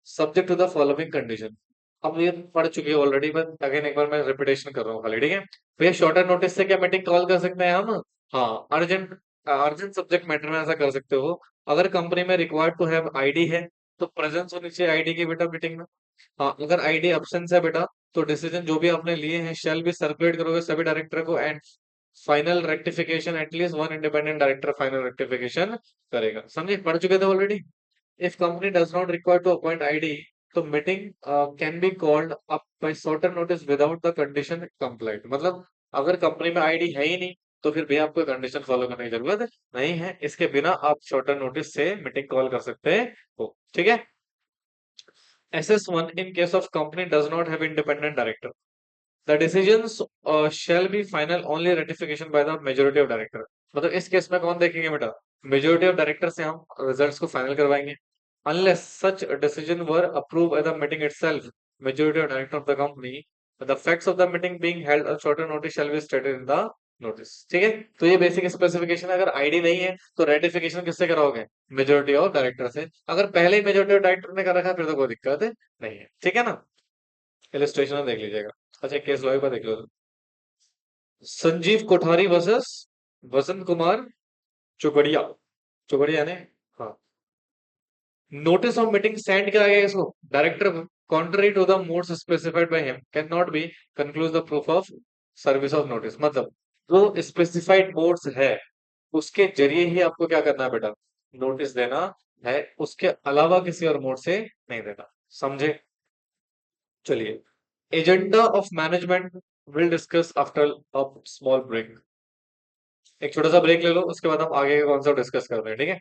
subject to the following condition. अब ये पढ़ चुके हैं ऑलरेडी, बट अगेन एक बार मैं रिपीटेशन कर रहा हूँ खाली, ठीक है? भैया शॉर्टर नोटिस से क्या मीटिंग कॉल कर सकते हैं हम? हाँ, अर्जेंट अर्जेंट सब्जेक्ट मैटर में ऐसा कर सकते हो। अगर कंपनी में रिक्वायर्ड टू हैव आईडी है तो प्रेजेंस होनी चाहिए आईडी की बेटा मीटिंग में। हाँ, अगर आईडी एब्सेंस है बेटा तो डिसीजन जो भी आपने लिए हैं शैल बी सर्कुलेट करोगे सभी डायरेक्टर को, and final rectification at least one independent director final rectification करेगा। समझे? पढ़ चुके थे already. If company does not require to appoint ID तो meeting can be called up by shorter notice without the condition complied. मतलब अगर company में ID है ही नहीं तो फिर भी आपको कंडीशन फॉलो करने की जरूरत नहीं है, इसके बिना आप शॉर्टर नोटिस से मीटिंग कॉल कर सकते हो। ठीक है? SS1 in case of company does not have independent director. The decisions shall be final only ratification by the majority of director. मतलब इस केस में कौन देखेंगे बेटा? मेजोरिटी ऑफ डायरेक्टर से हम रिजल्ट्स को फाइनल करवाएंगे। Unless such a decision were approved by the meeting itself, majority of director of the company, the facts of the meeting being held a shorter notice shall be stated in the notice. ठीक है, तो ये basic specification. अगर ID नहीं है तो ratification किससे कराओगे? मेजोरिटी ऑफ डायरेक्टर से। अगर पहले ही मेजोरिटी ऑफ डायरेक्टर ने कर रखा है फिर तो कोई दिक्कत नहीं है। ठीक है ना? इलस्ट्रेशन देख लीजिएगा। अच्छा, केस लॉ पर देख लो। संजीव कोठारी वर्सेस वसंत कुमार चुगड़िया, चुगड़िया ने, हाँ, नोटिस ऑफ मीटिंग सेंड किया गया इसको डायरेक्टर को, contrary to the modes specified by him cannot be conclude the proof of service of notice। मतलब जो स्पेसिफाइड मोड्स है उसके जरिए ही आपको क्या करना है बेटा? नोटिस देना है, उसके अलावा किसी और मोड से नहीं देना। समझे? चलिए, agenda of management will discuss after a small break. एक छोटा सा ब्रेक ले लो, उसके बाद हम आगे का कॉन्सेप्ट डिस्कस करते हैं, ठीक है?